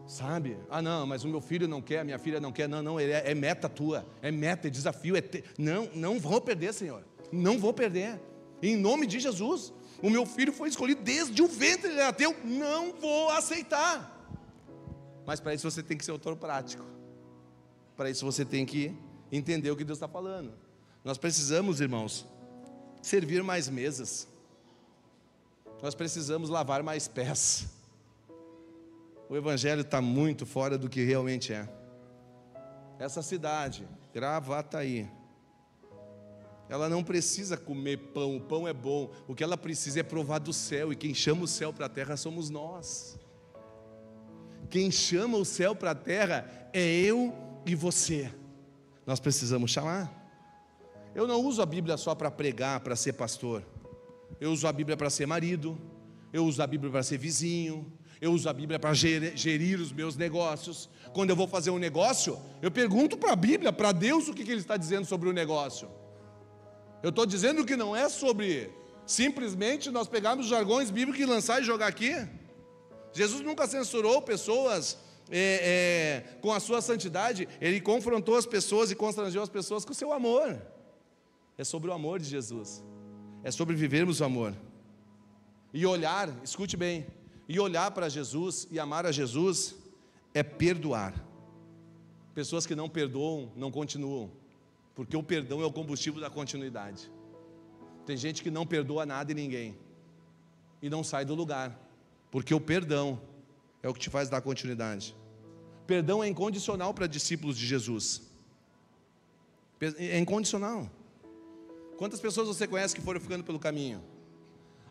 sabe? Ah não, mas o meu filho não quer, a minha filha não quer. Não, é meta tua, é meta, é desafio, não vou perder, Senhor, não vou perder, em nome de Jesus. O meu filho foi escolhido desde o ventre, ele era teu, não vou aceitar. Mas para isso você tem que ser autor prático, para isso você tem que entender o que Deus está falando. Nós precisamos, irmãos, servir mais mesas. Nós precisamos lavar mais pés. O evangelho está muito fora do que realmente é. Essa cidade, Gravataí, ela não precisa comer pão, o pão é bom. O que ela precisa é provar do céu. E quem chama o céu para a terra somos nós. Quem chama o céu para a terra é eu e você. Nós precisamos chamar. Eu não uso a Bíblia só para pregar, para ser pastor. Eu uso a Bíblia para ser marido. Eu uso a Bíblia para ser vizinho. Eu uso a Bíblia para gerir os meus negócios. Quando eu vou fazer um negócio, eu pergunto para a Bíblia, para Deus, o que Ele está dizendo sobre o negócio. Eu estou dizendo que não é sobre simplesmente nós pegarmos os jargões bíblicos e lançar e jogar aqui. Jesus nunca censurou pessoas com a sua santidade. Ele confrontou as pessoas e constrangeu as pessoas com o seu amor. É sobre o amor de Jesus. É sobre vivermos o amor. E olhar, escute bem, e olhar para Jesus e amar a Jesus é perdoar. Pessoas que não perdoam, não continuam. Porque o perdão é o combustível da continuidade. Tem gente que não perdoa nada e ninguém. E não sai do lugar. Porque o perdão é o que te faz dar continuidade. Perdão é incondicional para discípulos de Jesus. É incondicional. Quantas pessoas você conhece que foram ficando pelo caminho?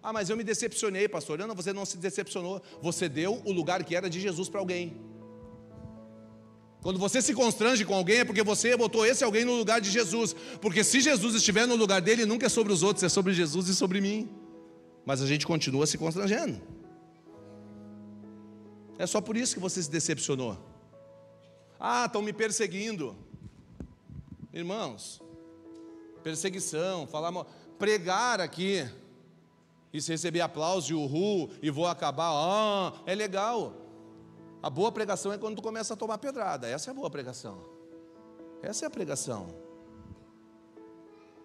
Ah, mas eu me decepcionei, pastor. Não, você não se decepcionou. Você deu o lugar que era de Jesus para alguém. Quando você se constrange com alguém, é porque você botou esse alguém no lugar de Jesus. Porque se Jesus estiver no lugar dele, nunca é sobre os outros, é sobre Jesus e sobre mim. Mas a gente continua se constrangendo. É só por isso que você se decepcionou. Ah, estão me perseguindo. Irmãos, perseguição, falar mal, pregar aqui, e se receber aplauso e uhul, e vou acabar, é legal. A boa pregação é quando tu começa a tomar pedrada. Essa é a boa pregação. Essa é a pregação.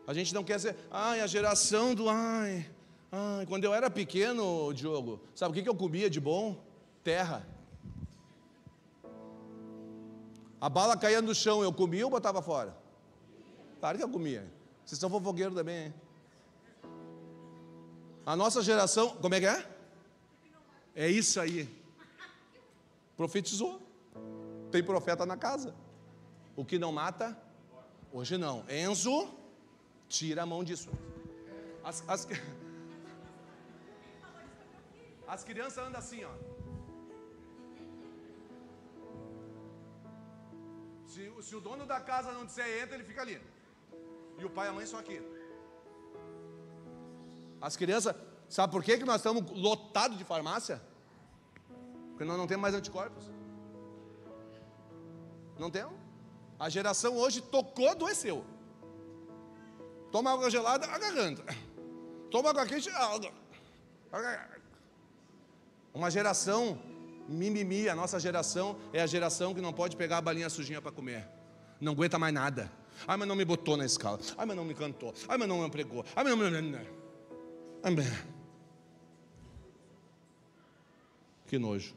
A gente não quer ser, a geração do quando eu era pequeno, Diogo, sabe o que eu comia de bom? Terra. A bala caía no chão, eu comia ou botava fora? Claro que eu comia. Vocês são fofoqueiros também, hein? A nossa geração, como é que é? É isso aí. Profetizou. Tem profeta na casa. O que não mata, hoje não. Enzo, tira a mão disso. As crianças andam assim, ó. Se o dono da casa não disser entra, ele fica ali. E o pai e a mãe só aqui. As crianças, sabe por que nós estamos lotados de farmácia? Porque nós não temos mais anticorpos. Não temos. A geração hoje tocou, adoeceu. Toma água gelada, a garganta. Toma água quente, uma geração mimimi. A nossa geração é a geração que não pode pegar a balinha sujinha para comer. Não aguenta mais nada. Ai, mas não me botou na escala. Ai, mas não me cantou. Ai, mas não me pregou. Ai, mas não. Que nojo.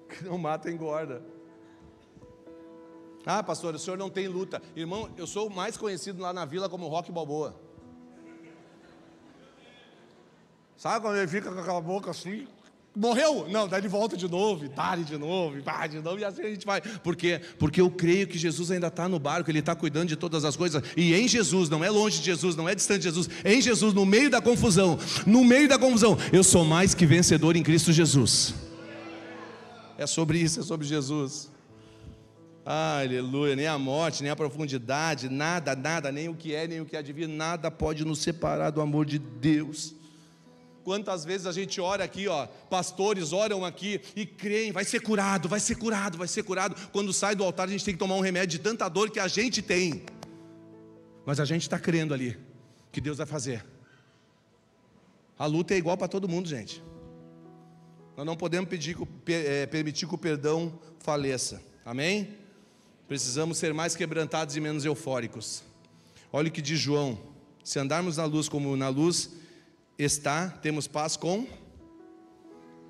Que não mata, engorda. Ah, pastor, o senhor não tem luta. Irmão, eu sou o mais conhecido lá na vila como Rock Balboa. Sabe quando ele fica com aquela boca assim? Morreu? Não, dá de volta de novo, e dá de novo, e assim a gente vai. Por quê? Porque eu creio que Jesus ainda está no barco, Ele está cuidando de todas as coisas. E em Jesus, não é longe de Jesus, não é distante de Jesus, em Jesus, no meio da confusão, eu sou mais que vencedor em Cristo Jesus. É sobre isso, é sobre Jesus. Aleluia, nem a morte, nem a profundidade, nada, nem o que é, nem o que há de vir, nada pode nos separar do amor de Deus. Quantas vezes a gente ora aqui, pastores oram aqui e creem, vai ser curado. Quando sai do altar a gente tem que tomar um remédio de tanta dor que a gente tem. Mas a gente está crendo ali, que Deus vai fazer. A luta é igual para todo mundo, gente. Nós não podemos permitir que o perdão faleça, amém? Precisamos ser mais quebrantados e menos eufóricos. Olha o que diz João: se andarmos na luz como na luz está, temos paz com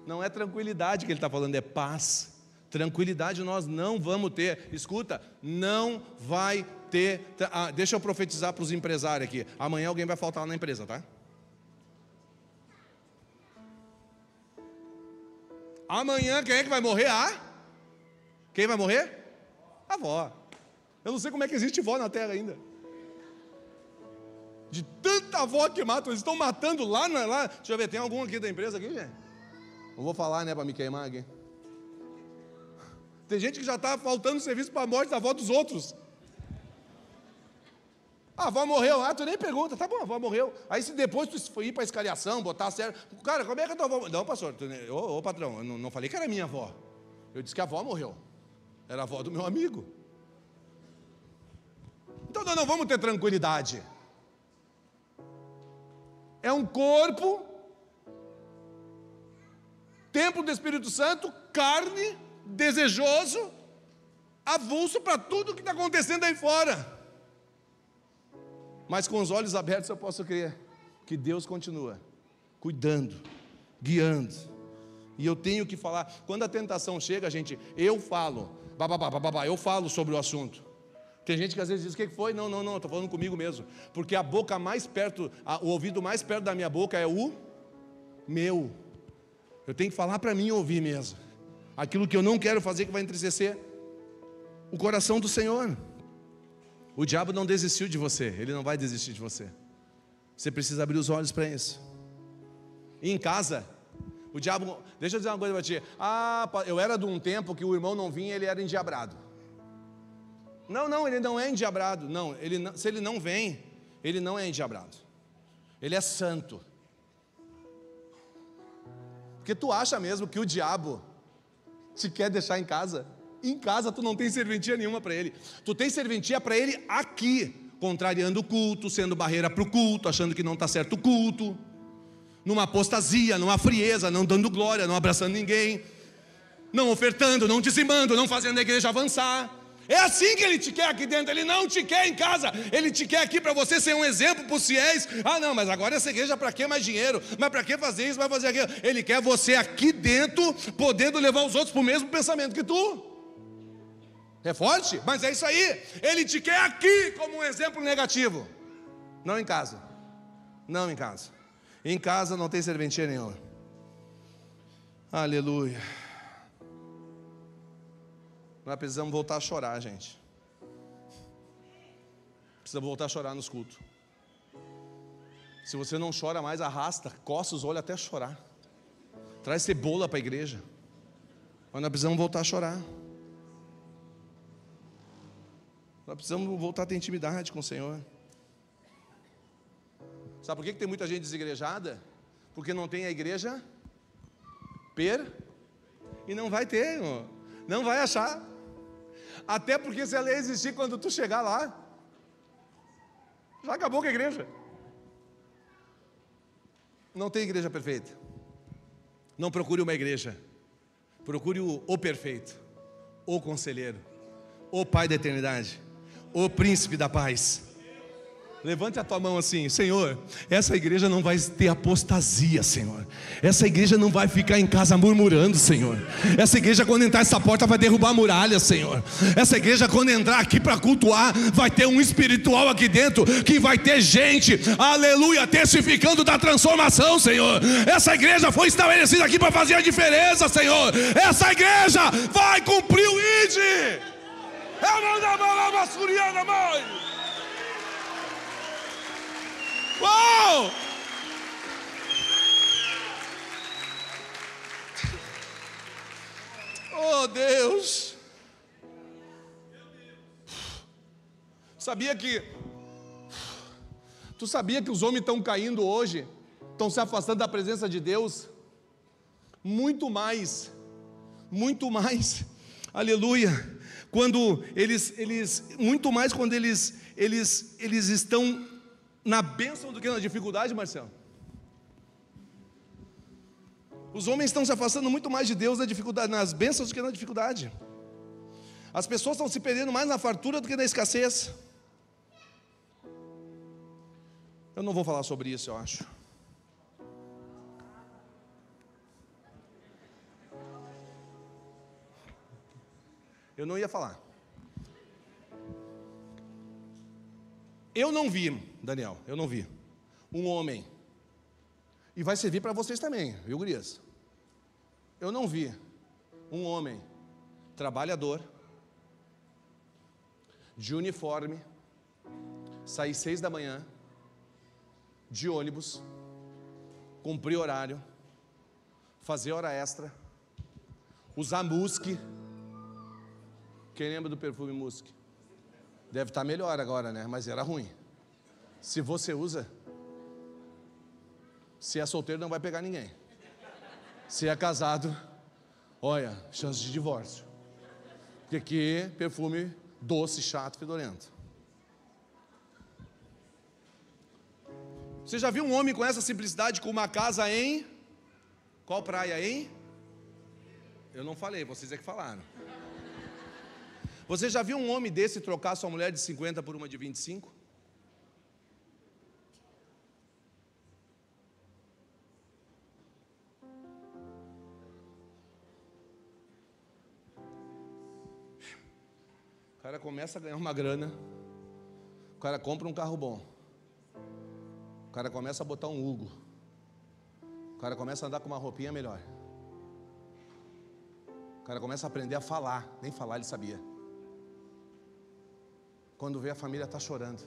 Não é tranquilidade que ele está falando, é paz. Tranquilidade nós não vamos ter. Escuta, não vai ter. Deixa eu profetizar para os empresários aqui. Amanhã alguém vai faltar na empresa, tá? Amanhã quem é que vai morrer? Quem vai morrer? A avó. Eu não sei como é que existe vó na terra ainda. De tanta avó que matam, eles estão matando lá. Deixa eu ver, tem algum aqui da empresa aqui, gente? Não vou falar, né, para me queimar aqui. Tem gente que já está faltando serviço para a morte da avó dos outros. A avó morreu, tu nem pergunta, tá bom, a avó morreu. Aí se depois tu for ir para a escariação, botar certo. Cara, como é que a tua avó... Não, pastor, ô patrão, eu não falei que era minha avó. Eu disse que a avó morreu. Era a avó do meu amigo. Então nós não vamos ter tranquilidade. É um corpo, templo do Espírito Santo, carne, desejoso, avulso para tudo que está acontecendo aí fora. Mas com os olhos abertos eu posso crer que Deus continua cuidando, guiando. E eu tenho que falar, quando a tentação chega, gente, eu falo, eu falo sobre o assunto. Tem gente que às vezes diz, o que foi? Não, estou falando comigo mesmo. Porque a boca mais perto, o ouvido mais perto da minha boca é o meu. Eu tenho que falar para mim ouvir mesmo. Aquilo que eu não quero fazer que vai entristecer o coração do Senhor. O diabo não desistiu de você, ele não vai desistir de você. Você precisa abrir os olhos para isso. E em casa, o diabo, deixa eu dizer uma coisa para ti. Eu era de um tempo que o irmão não vinha, ele era endiabrado. Não, ele não é endiabrado. Não, se ele não vem, ele não é endiabrado. Ele é santo. Porque tu acha mesmo que o diabo te quer deixar em casa? Em casa tu não tem serventia nenhuma para ele. Tu tem serventia para ele aqui, contrariando o culto, sendo barreira para o culto, achando que não está certo o culto, numa apostasia, numa frieza, não dando glória, não abraçando ninguém, não ofertando, não dizimando, não fazendo a igreja avançar. É assim que ele te quer aqui dentro. Ele não te quer em casa, ele te quer aqui para você ser um exemplo para os fiéis. Não, mas agora essa igreja para que mais dinheiro? Mas para que fazer isso, vai fazer aquilo? Ele quer você aqui dentro, podendo levar os outros para o mesmo pensamento que tu. É forte? Mas é isso aí. Ele te quer aqui como um exemplo negativo. Não em casa. Não em casa. Em casa não tem serventia nenhuma. Aleluia. Nós precisamos voltar a chorar, gente. Precisamos voltar a chorar nos cultos. Se você não chora mais, arrasta, coça os olhos até chorar. Traz cebola para a igreja. Mas nós precisamos voltar a chorar. Nós precisamos voltar a ter intimidade com o Senhor. Sabe por que tem muita gente desigrejada? Porque não tem a igreja e não vai ter, irmão. Não vai achar. Até porque se ela existir quando tu chegar lá, já acabou com a igreja. Não tem igreja perfeita. Não procure uma igreja. Procure o perfeito, o conselheiro, o Pai da eternidade, o príncipe da paz. Levante a tua mão assim: Senhor, essa igreja não vai ter apostasia, Senhor. Essa igreja não vai ficar em casa murmurando, Senhor. Essa igreja, quando entrar essa porta, vai derrubar muralhas, Senhor. Essa igreja, quando entrar aqui para cultuar, vai ter um espiritual aqui dentro, que vai ter gente, aleluia, testificando da transformação, Senhor. Essa igreja foi estabelecida aqui para fazer a diferença, Senhor. Essa igreja vai cumprir o ID. Uau! Oh Deus! Tu sabia que os homens estão caindo hoje? Estão se afastando da presença de Deus? Muito mais, aleluia. Quando muito mais quando eles estão na bênção do que na dificuldade, Marcelo. Os homens estão se afastando muito mais de Deus na dificuldade, nas bênçãos do que na dificuldade. As pessoas estão se perdendo mais na fartura do que na escassez. Eu não vou falar sobre isso, eu acho. Eu não ia falar. Eu não vi, Daniel, eu não vi um homem, e vai servir para vocês também, viu, gurias? Eu não vi um homem trabalhador, de uniforme, sair 6 da manhã, de ônibus, cumprir horário, fazer hora extra, usar musk. Quem lembra do perfume musk? Deve estar melhor agora, né? Mas era ruim. Se você usa, se é solteiro não vai pegar ninguém. Se é casado, olha, chance de divórcio. Porque aqui, perfume doce, chato, fedorento. Você já viu um homem com essa simplicidade, com uma casa em... Qual praia, hein? Eu não falei, vocês é que falaram. Você já viu um homem desse trocar sua mulher de 50 por uma de 25? O cara começa a ganhar uma grana, o cara compra um carro bom, o cara começa a botar um Hugo, o cara começa a andar com uma roupinha melhor, o cara começa a aprender a falar, nem falar ele sabia. Quando vê, a família está chorando,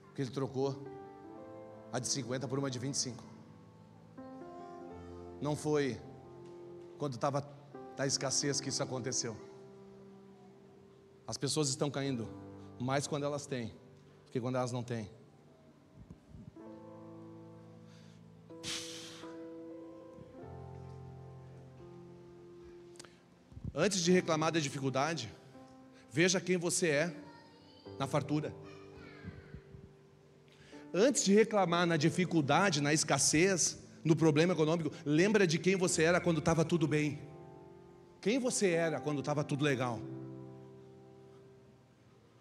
porque ele trocou a de 50 por uma de 25. Não foi quando estava na escassez que isso aconteceu. As pessoas estão caindo mais quando elas têm do que quando elas não têm. Antes de reclamar da dificuldade, veja quem você é na fartura. Antes de reclamar na dificuldade, na escassez, no problema econômico, lembra de quem você era quando estava tudo bem. Quem você era quando estava tudo legal.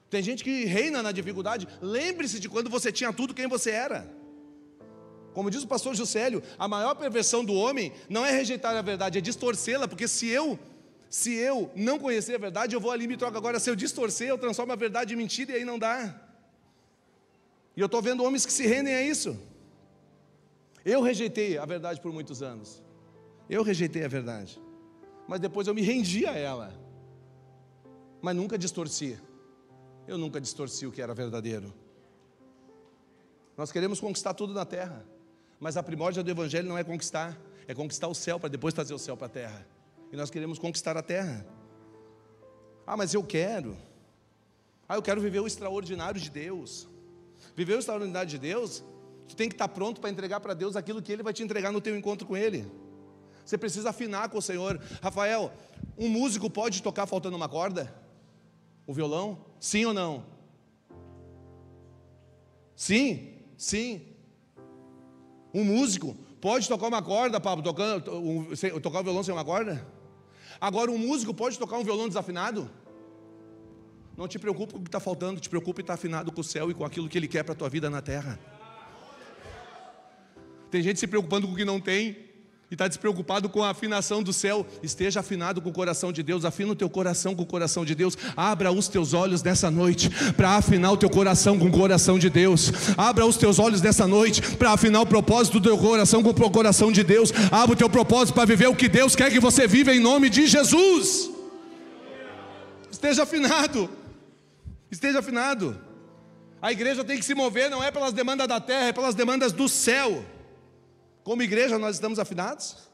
Tem gente que reina na dificuldade. Lembre-se de quando você tinha tudo, quem você era. Como diz o pastor Juscelio, a maior perversão do homem não é rejeitar a verdade, é distorcê-la, porque se eu não conhecer a verdade, eu vou ali e me troco. Agora, se eu distorcer, eu transformo a verdade em mentira, e aí não dá. E eu estou vendo homens que se rendem a isso. Eu rejeitei a verdade por muitos anos. Eu rejeitei a verdade, mas depois eu me rendi a ela. Mas nunca distorci. Eu nunca distorci o que era verdadeiro. Nós queremos conquistar tudo na terra, mas a primórdia do evangelho não é conquistar, é conquistar o céu para depois trazer o céu para a terra. E nós queremos conquistar a terra. Ah, mas eu quero viver o extraordinário de Deus. Viver o extraordinário de Deus, tu tem que estar pronto para entregar para Deus aquilo que Ele vai te entregar no teu encontro com Ele. Você precisa afinar com o Senhor. Rafael, um músico pode tocar faltando uma corda? O violão? Sim ou não? Sim, sim. Um músico pode tocar uma corda, Pablo, tocar o violão sem uma corda? Agora, um músico pode tocar um violão desafinado? Não te preocupe com o que está faltando, te preocupe em estar afinado com o céu e com aquilo que Ele quer para a tua vida na terra. Tem gente se preocupando com o que não tem e está despreocupado com a afinação do céu. Esteja afinado com o coração de Deus. Afina o teu coração com o coração de Deus. Abra os teus olhos nessa noite para afinar o teu coração com o coração de Deus. Abra os teus olhos nessa noite para afinar o propósito do teu coração com o coração de Deus. Abra o teu propósito para viver o que Deus quer que você viva em nome de Jesus. Esteja afinado. Esteja afinado. A igreja tem que se mover, não é pelas demandas da terra, é pelas demandas do céu. Como igreja nós estamos afinados?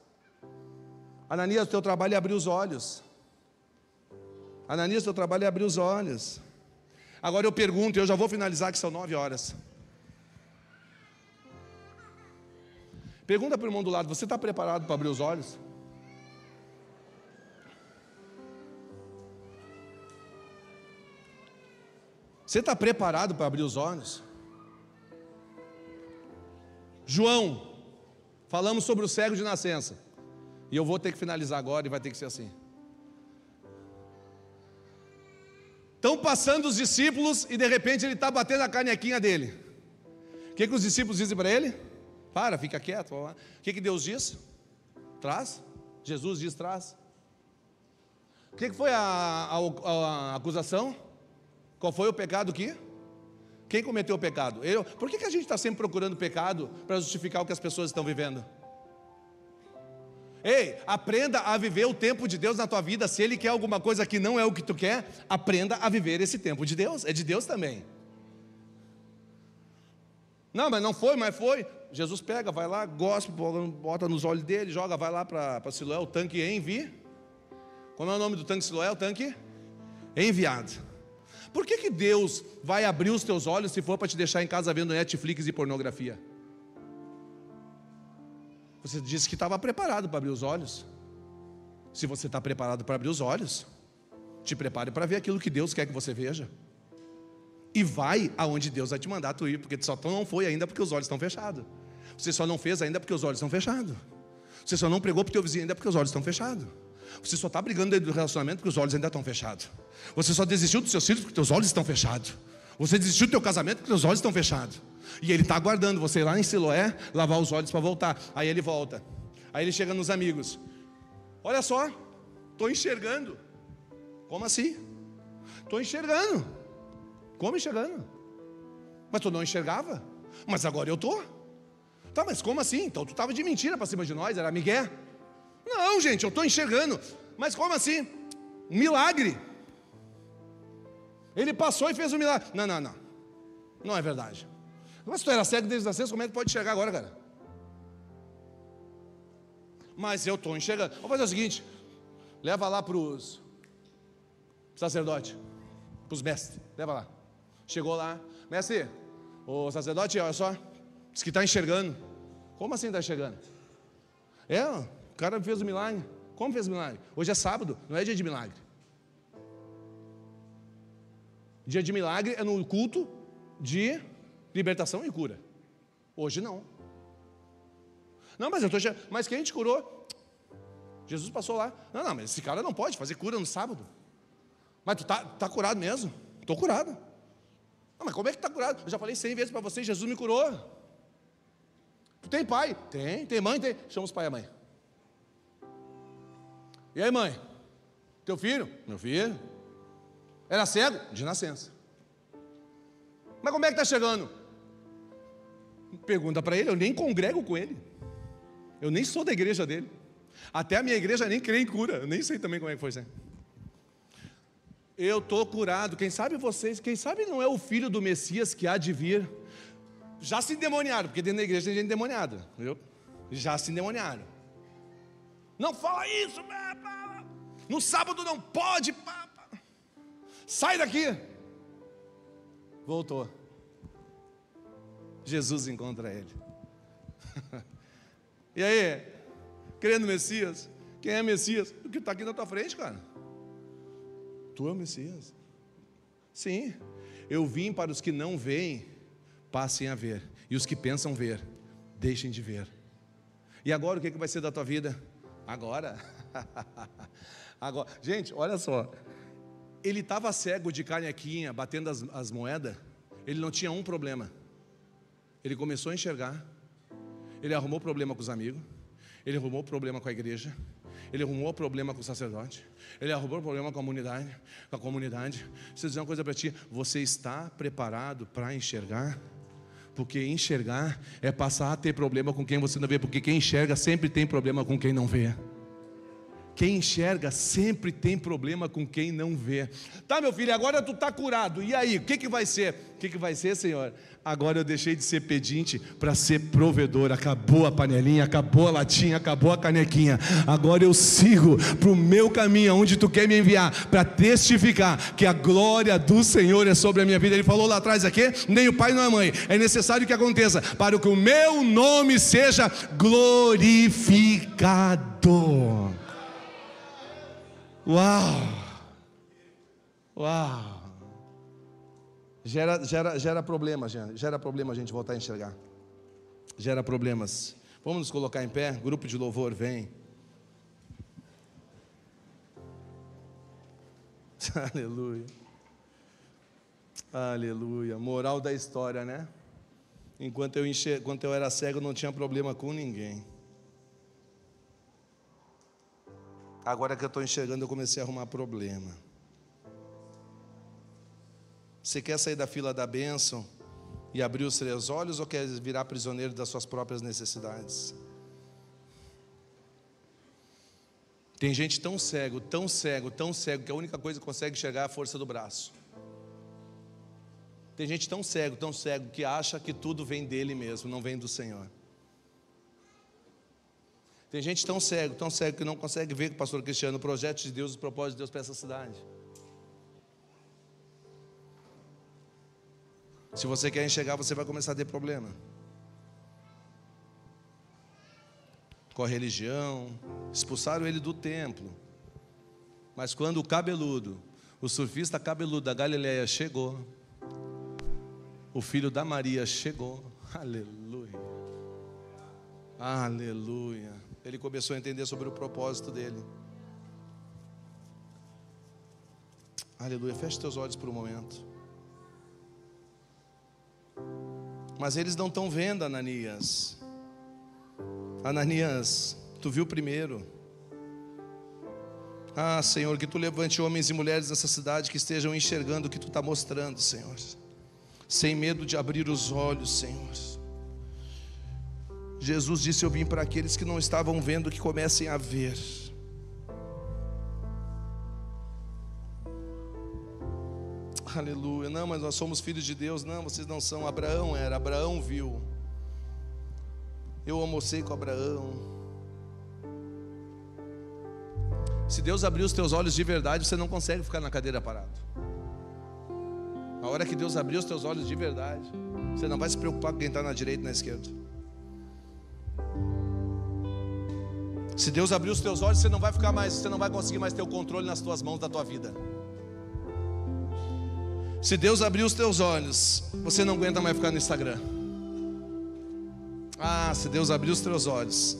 Ananias, o teu trabalho é abrir os olhos. Ananias, o teu trabalho é abrir os olhos. Agora eu pergunto, eu já vou finalizar que são 9 horas. Pergunta para o irmão do lado, você está preparado para abrir os olhos? Você está preparado para abrir os olhos? João, falamos sobre o cego de nascença. E eu vou ter que finalizar agora e vai ter que ser assim. Estão passando os discípulos e de repente ele está batendo a canequinha dele. O que os discípulos dizem para ele? Para, fica quieto. O que Deus diz? Traz. Jesus diz traz. O que foi a acusação? Qual foi o pecado que? Quem cometeu o pecado? Por que a gente está sempre procurando pecado para justificar o que as pessoas estão vivendo? Ei, aprenda a viver o tempo de Deus na tua vida. Se Ele quer alguma coisa que não é o que tu quer, aprenda a viver esse tempo de Deus. É de Deus também. Não, mas não foi, mas foi. Jesus pega, vai lá, gospe, bota nos olhos dele, joga, vai lá para Siloé, o tanque envia. Como é o nome do tanque Siloé? O tanque enviado. Por que Deus vai abrir os teus olhos se for para te deixar em casa vendo Netflix e pornografia? Você disse que estava preparado para abrir os olhos. Se você está preparado para abrir os olhos, te prepare para ver aquilo que Deus quer que você veja. E vai aonde Deus vai te mandar tu ir, porque tu só não foi ainda porque os olhos estão fechados. Você só não fez ainda porque os olhos estão fechados. Você só não pregou para o teu vizinho ainda porque os olhos estão fechados. Você só está brigando dentro do relacionamento porque os olhos ainda estão fechados. Você só desistiu dos seus filhos porque os olhos estão fechados. Você desistiu do teu casamento porque os olhos estão fechados. E Ele está aguardando você ir lá em Siloé, lavar os olhos para voltar. Aí Ele volta. Aí Ele chega nos amigos. Olha só, estou enxergando. Como assim? Estou enxergando. Como enxergando? Mas tu não enxergava? Mas agora eu estou. Tá, mas como assim? Então tu estava de mentira para cima de nós, era migué? Não, gente, eu estou enxergando. Mas como assim? Um milagre. Ele passou e fez um milagre. Não. Não é verdade. Mas tu era cego desde as 6, como é que pode enxergar agora, cara? Mas eu estou enxergando. Vamos fazer o seguinte: leva lá para os sacerdotes, para os mestres. Leva lá. Chegou lá. Mestre, o sacerdote, olha só, diz que está enxergando. Como assim está enxergando? O cara fez o milagre. Como fez o milagre? Hoje é sábado, não é dia de milagre. Dia de milagre é no culto de libertação e cura. Hoje não. Não, mas eu estou enxergando. Mas quem te curou? Jesus passou lá. Não, mas esse cara não pode fazer cura no sábado. Mas tu tá curado mesmo? Estou curado. Não, mas como é que está curado? Eu já falei 100 vezes para você, Jesus me curou. Tu tem pai? Tem mãe? Tem. Chama os pai e a mãe. E aí, mãe? Teu filho? Meu filho. Era cego? De nascença. Mas como é que está chegando? Pergunta para ele, eu nem congrego com ele. Eu nem sou da igreja dele. Até a minha igreja nem crê em cura. Eu nem sei também como é que foi isso. Eu estou curado. Quem sabe vocês, quem sabe não é o filho do Messias que há de vir. Já se endemoniaram, porque dentro da igreja tem gente endemoniada, viu? Já se endemoniaram. Não fala isso, papa. No sábado não pode, papa. Sai daqui. Voltou. Jesus encontra ele. E aí, crê no Messias? Quem é Messias? O que está aqui na tua frente, cara. Tu é o Messias. Sim, eu vim para os que não veem, passem a ver. E os que pensam ver, deixem de ver. E agora o que vai ser da tua vida? Agora. Agora. Gente, olha só. Ele estava cego de canequinha, batendo as moedas. Ele não tinha um problema. Ele começou a enxergar. Ele arrumou problema com os amigos. Ele arrumou problema com a igreja. Ele arrumou problema com o sacerdote. Ele arrumou problema com a comunidade. Deixa eu dizer uma coisa para ti. Você está preparado para enxergar? Porque enxergar é passar a ter problema com quem você não vê. Porque quem enxerga sempre tem problema com quem não vê. Quem enxerga sempre tem problema com quem não vê. Tá, meu filho, agora tu está curado. E aí, o que vai ser? O que vai ser, Senhor? Agora eu deixei de ser pedinte para ser provedor. Acabou a panelinha, acabou a latinha, acabou a canequinha. Agora eu sigo para o meu caminho, onde tu quer me enviar, para testificar que a glória do Senhor é sobre a minha vida. Ele falou lá atrás aqui, nem o pai nem a mãe. É necessário que aconteça para que o meu nome seja glorificado. Uau! Gera problema, gente. Gera problema a gente voltar a enxergar. Gera problemas. Vamos nos colocar em pé. Grupo de louvor, vem. Aleluia. Aleluia. Moral da história, né? Enquanto eu era cego, não tinha problema com ninguém. Agora que eu estou enxergando, eu comecei a arrumar problema. Você quer sair da fila da bênção e abrir os 3 olhos, ou quer virar prisioneiro das suas próprias necessidades? Tem gente tão cego, tão cego, tão cego, que a única coisa que consegue enxergar é a força do braço. Tem gente tão cego, que acha que tudo vem dele mesmo, não vem do Senhor. Tem gente tão cego, que não consegue ver, pastor Cristiano, o projeto de Deus, o propósito de Deus para essa cidade. Se você quer enxergar, você vai começar a ter problema com a religião. Expulsaram ele do templo. Mas quando o cabeludo, o surfista cabeludo da Galileia chegou, o filho da Maria chegou, aleluia, aleluia, ele começou a entender sobre o propósito dele. Aleluia, feche teus olhos por um momento. Mas eles não estão vendo, Ananias. Ananias, tu viu primeiro. Ah, Senhor, que tu levante homens e mulheres nessa cidade que estejam enxergando o que tu está mostrando, Senhor, sem medo de abrir os olhos, Senhor. Jesus disse: eu vim para aqueles que não estavam vendo, que comecem a ver. Aleluia. Não, mas nós somos filhos de Deus. Não, vocês não são. Abraão era, Abraão viu. Eu almocei com Abraão. Se Deus abrir os teus olhos de verdade, você não consegue ficar na cadeira parado. A hora que Deus abrir os teus olhos de verdade, você não vai se preocupar com quem está na direita e na esquerda. Se Deus abrir os teus olhos, você não vai conseguir mais ter o controle nas tuas mãos da tua vida. Se Deus abrir os teus olhos, você não aguenta mais ficar no Instagram. Ah, se Deus abrir os teus olhos,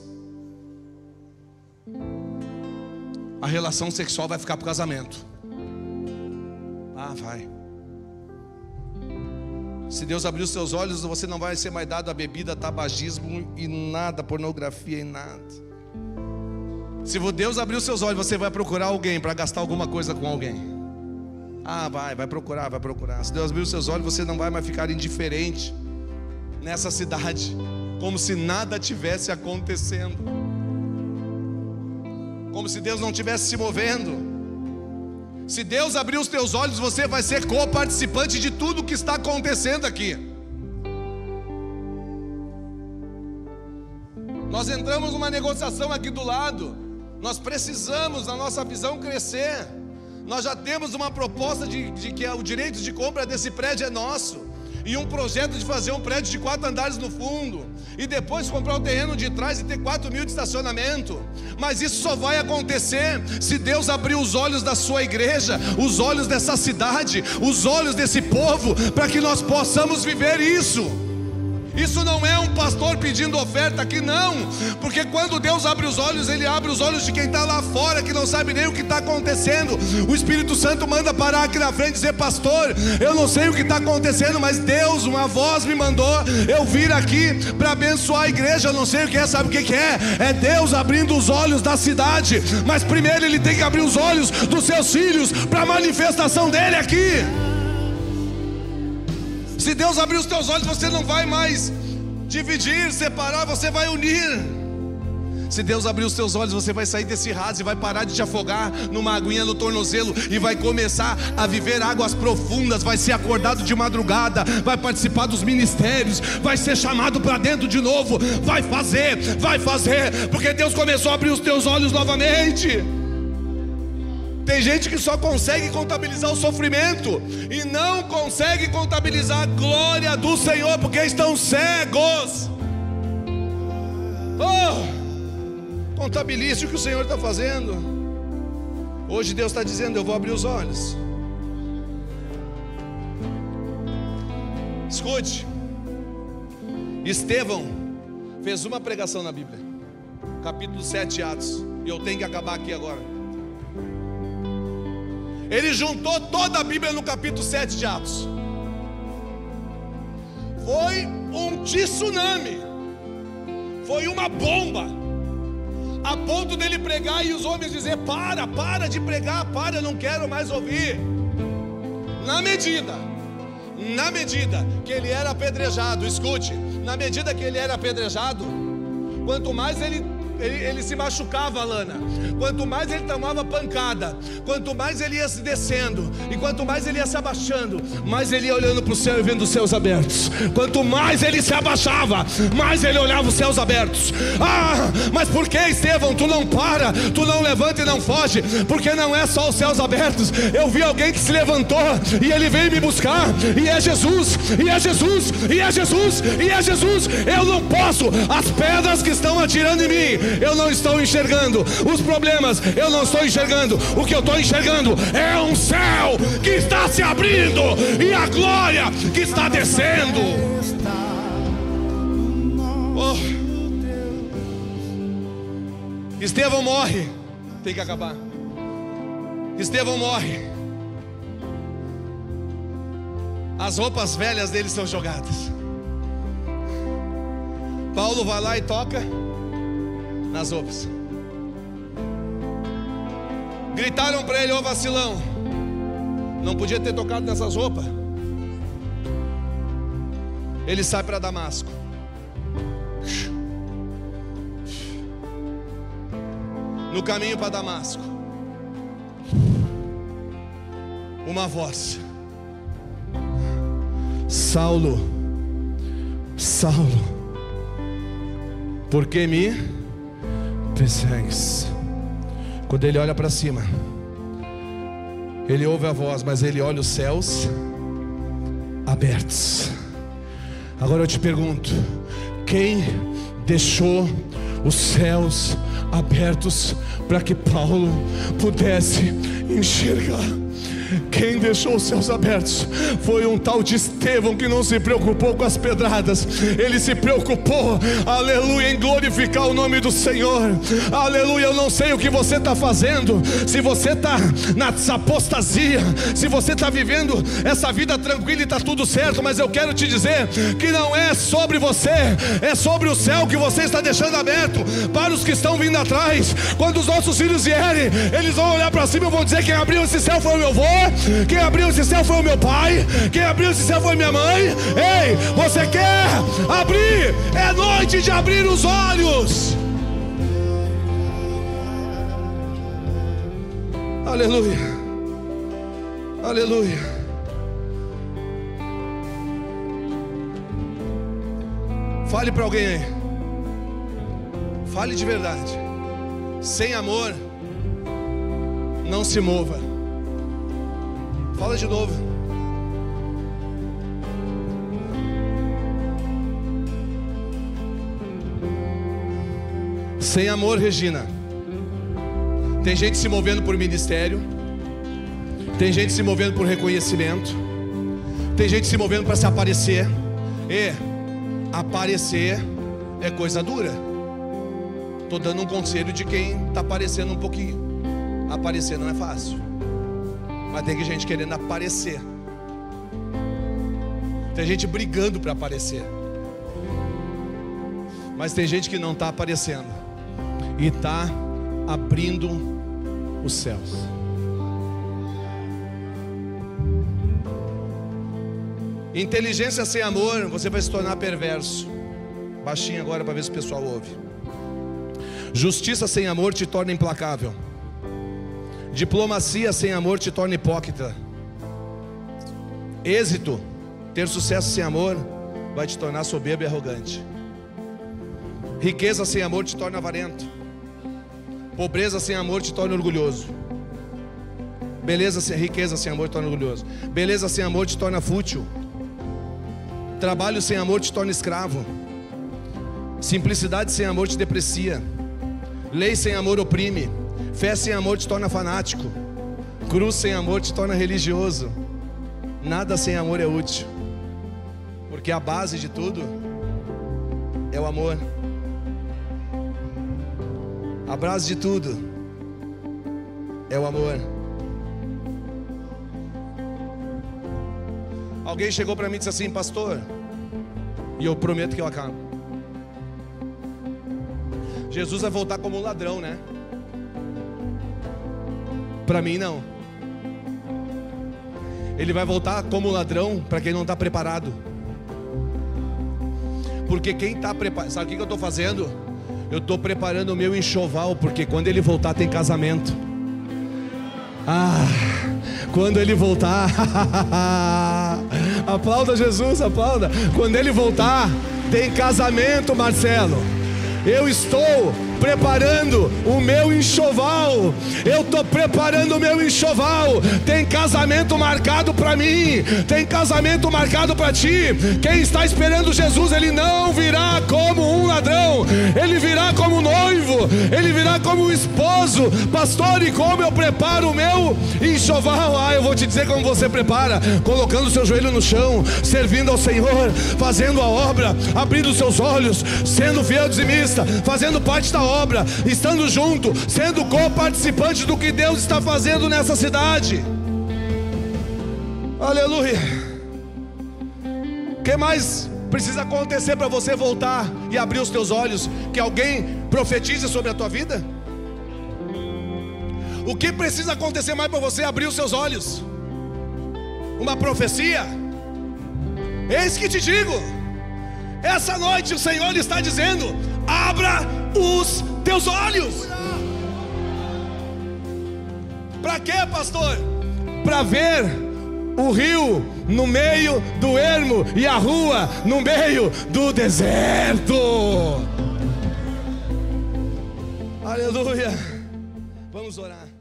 a relação sexual vai ficar para o casamento. Ah, vai. Se Deus abrir os teus olhos, você não vai ser mais dado a bebida, tabagismo e nada, pornografia e nada. Se Deus abrir os seus olhos, você vai procurar alguém para gastar alguma coisa com alguém. Ah, vai procurar. Se Deus abrir os seus olhos, você não vai mais ficar indiferente nessa cidade, como se nada tivesse acontecendo, como se Deus não estivesse se movendo. Se Deus abrir os teus olhos, você vai ser co-participante de tudo que está acontecendo aqui. Nós entramos numa negociação aqui do lado. Nós precisamos, na nossa visão, crescer. Nós já temos uma proposta de que o direito de compra desse prédio é nosso, e um projeto de fazer um prédio de 4 andares no fundo, e depois comprar o terreno de trás e ter 4.000 de estacionamento. Mas isso só vai acontecer se Deus abrir os olhos da sua igreja, os olhos dessa cidade, os olhos desse povo, para que nós possamos viver isso. Isso não é um pastor pedindo oferta aqui, não. Porque quando Deus abre os olhos, Ele abre os olhos de quem está lá fora, que não sabe nem o que está acontecendo. O Espírito Santo manda parar aqui na frente e dizer: pastor, eu não sei o que está acontecendo, mas Deus, uma voz me mandou eu vir aqui para abençoar a igreja. Eu não sei o que é, sabe o que é? É Deus abrindo os olhos da cidade. Mas primeiro Ele tem que abrir os olhos dos seus filhos para a manifestação dEle aqui. Se Deus abrir os teus olhos, você não vai mais dividir, separar, você vai unir. Se Deus abrir os teus olhos, você vai sair desse raso e vai parar de te afogar numa aguinha no tornozelo e vai começar a viver águas profundas. Vai ser acordado de madrugada, vai participar dos ministérios, vai ser chamado para dentro de novo. Vai fazer, porque Deus começou a abrir os teus olhos novamente. Tem gente que só consegue contabilizar o sofrimento e não consegue contabilizar a glória do Senhor, porque estão cegos. Contabilize o que o Senhor está fazendo. Hoje Deus está dizendo: eu vou abrir os olhos. Escute, Estevão fez uma pregação na Bíblia, capítulo 7 de Atos, e eu tenho que acabar aqui agora. Ele juntou toda a Bíblia no capítulo 7 de Atos. Foi um tsunami, foi uma bomba. a ponto dele pregar e os homens dizer: para de pregar, eu não quero mais ouvir. Na medida que ele era apedrejado, escute, na medida que ele era apedrejado, quanto mais ele se machucava, Lana, quanto mais ele tomava pancada, quanto mais ele ia se descendo, e quanto mais ele ia se abaixando, mais ele ia olhando para o céu e vendo os céus abertos. Quanto mais ele se abaixava, mais ele olhava os céus abertos. Mas por que, Estevão, tu não para, tu não levanta e não foge? Porque não é só os céus abertos. Eu vi alguém que se levantou e ele veio me buscar, e é Jesus, e é Jesus, e é Jesus, e é Jesus. Eu não posso, as pedras que estão atirando em mim, eu não estou enxergando, os problemas eu não estou enxergando. O que eu estou enxergando é um céu que está se abrindo e a glória que está descendo. Estevão morre, tem que acabar. Estevão morre, as roupas velhas dele são jogadas. Paulo vai lá e toca nas roupas. Gritaram para ele: ô vacilão, não podia ter tocado nessas roupas. Ele sai para Damasco. No caminho para Damasco, uma voz: Saulo, Saulo, por que me persegues? Quando ele olha para cima, ele ouve a voz, mas ele olha os céus abertos. Agora eu te pergunto: quem deixou os céus abertos para que Paulo pudesse enxergar? Quem deixou os céus abertos foi um tal de Estevão, que não se preocupou com as pedradas. Ele se preocupou, aleluia, em glorificar o nome do Senhor. Aleluia. Eu não sei o que você está fazendo, se você está na apostasia, se você está vivendo essa vida tranquila e está tudo certo, mas eu quero te dizer que não é sobre você, é sobre o céu que você está deixando aberto para os que estão vindo atrás. Quando os nossos filhos vierem, eles vão olhar para cima e vão dizer: quem abriu esse céu foi o meu avô, quem abriu esse céu foi o meu pai, quem abriu esse céu foi minha mãe. Ei, você quer abrir? É noite de abrir os olhos. Aleluia, aleluia. Fale para alguém aí, fale de verdade. Sem amor, não se mova. Fala de novo. Sem amor, Regina. Tem gente se movendo por ministério, tem gente se movendo por reconhecimento, tem gente se movendo para se aparecer. E aparecer é coisa dura. Estou dando um conselho de quem está aparecendo um pouquinho. Aparecer não é fácil, mas tem gente querendo aparecer. Tem gente brigando para aparecer, mas tem gente que não está aparecendo e está abrindo os céus. Inteligência sem amor, você vai se tornar perverso. Baixinho agora para ver se o pessoal ouve. Justiça sem amor te torna implacável. Diplomacia sem amor te torna hipócrita. Êxito, ter sucesso sem amor, vai te tornar soberbo e arrogante. Riqueza sem amor te torna avarento. Pobreza sem amor te torna orgulhoso. Riqueza sem amor te torna orgulhoso. Beleza sem amor te torna fútil. Trabalho sem amor te torna escravo. Simplicidade sem amor te deprecia. Lei sem amor oprime. Fé sem amor te torna fanático. Cruz sem amor te torna religioso. Nada sem amor é útil, porque a base de tudo é o amor. A base de tudo é o amor. Alguém chegou para mim e disse assim: pastor, e eu prometo que eu acabo, Jesus vai voltar como um ladrão, né? Para mim não. Ele vai voltar como ladrão para quem não está preparado. Porque quem está preparado, sabe o que eu estou fazendo? Eu estou preparando o meu enxoval, porque quando ele voltar tem casamento. Quando ele voltar, aplauda Jesus, aplauda. Quando ele voltar tem casamento, Marcelo. Eu estou preparando o meu enxoval. Eu estou preparando o meu enxoval. Tem casamento marcado para mim. Tem casamento marcado para ti. Quem está esperando Jesus, ele não virá como um ladrão. Ele virá como noivo. Ele virá como esposo. Pastor, e como eu preparo o meu enxoval? Eu vou te dizer como você prepara: colocando o seu joelho no chão, servindo ao Senhor, fazendo a obra, abrindo os seus olhos, sendo fiel dizimista, fazendo parte da obra, estando junto, sendo co-participante do que Deus está fazendo nessa cidade. Aleluia. O que mais precisa acontecer para você voltar e abrir os teus olhos? Que alguém profetize sobre a tua vida? O que precisa acontecer mais para você abrir os seus olhos? Uma profecia? Eis que te digo, essa noite o Senhor está dizendo: abra os teus olhos. Para quê, pastor? Para ver o rio no meio do ermo e a rua no meio do deserto. Aleluia. Vamos orar.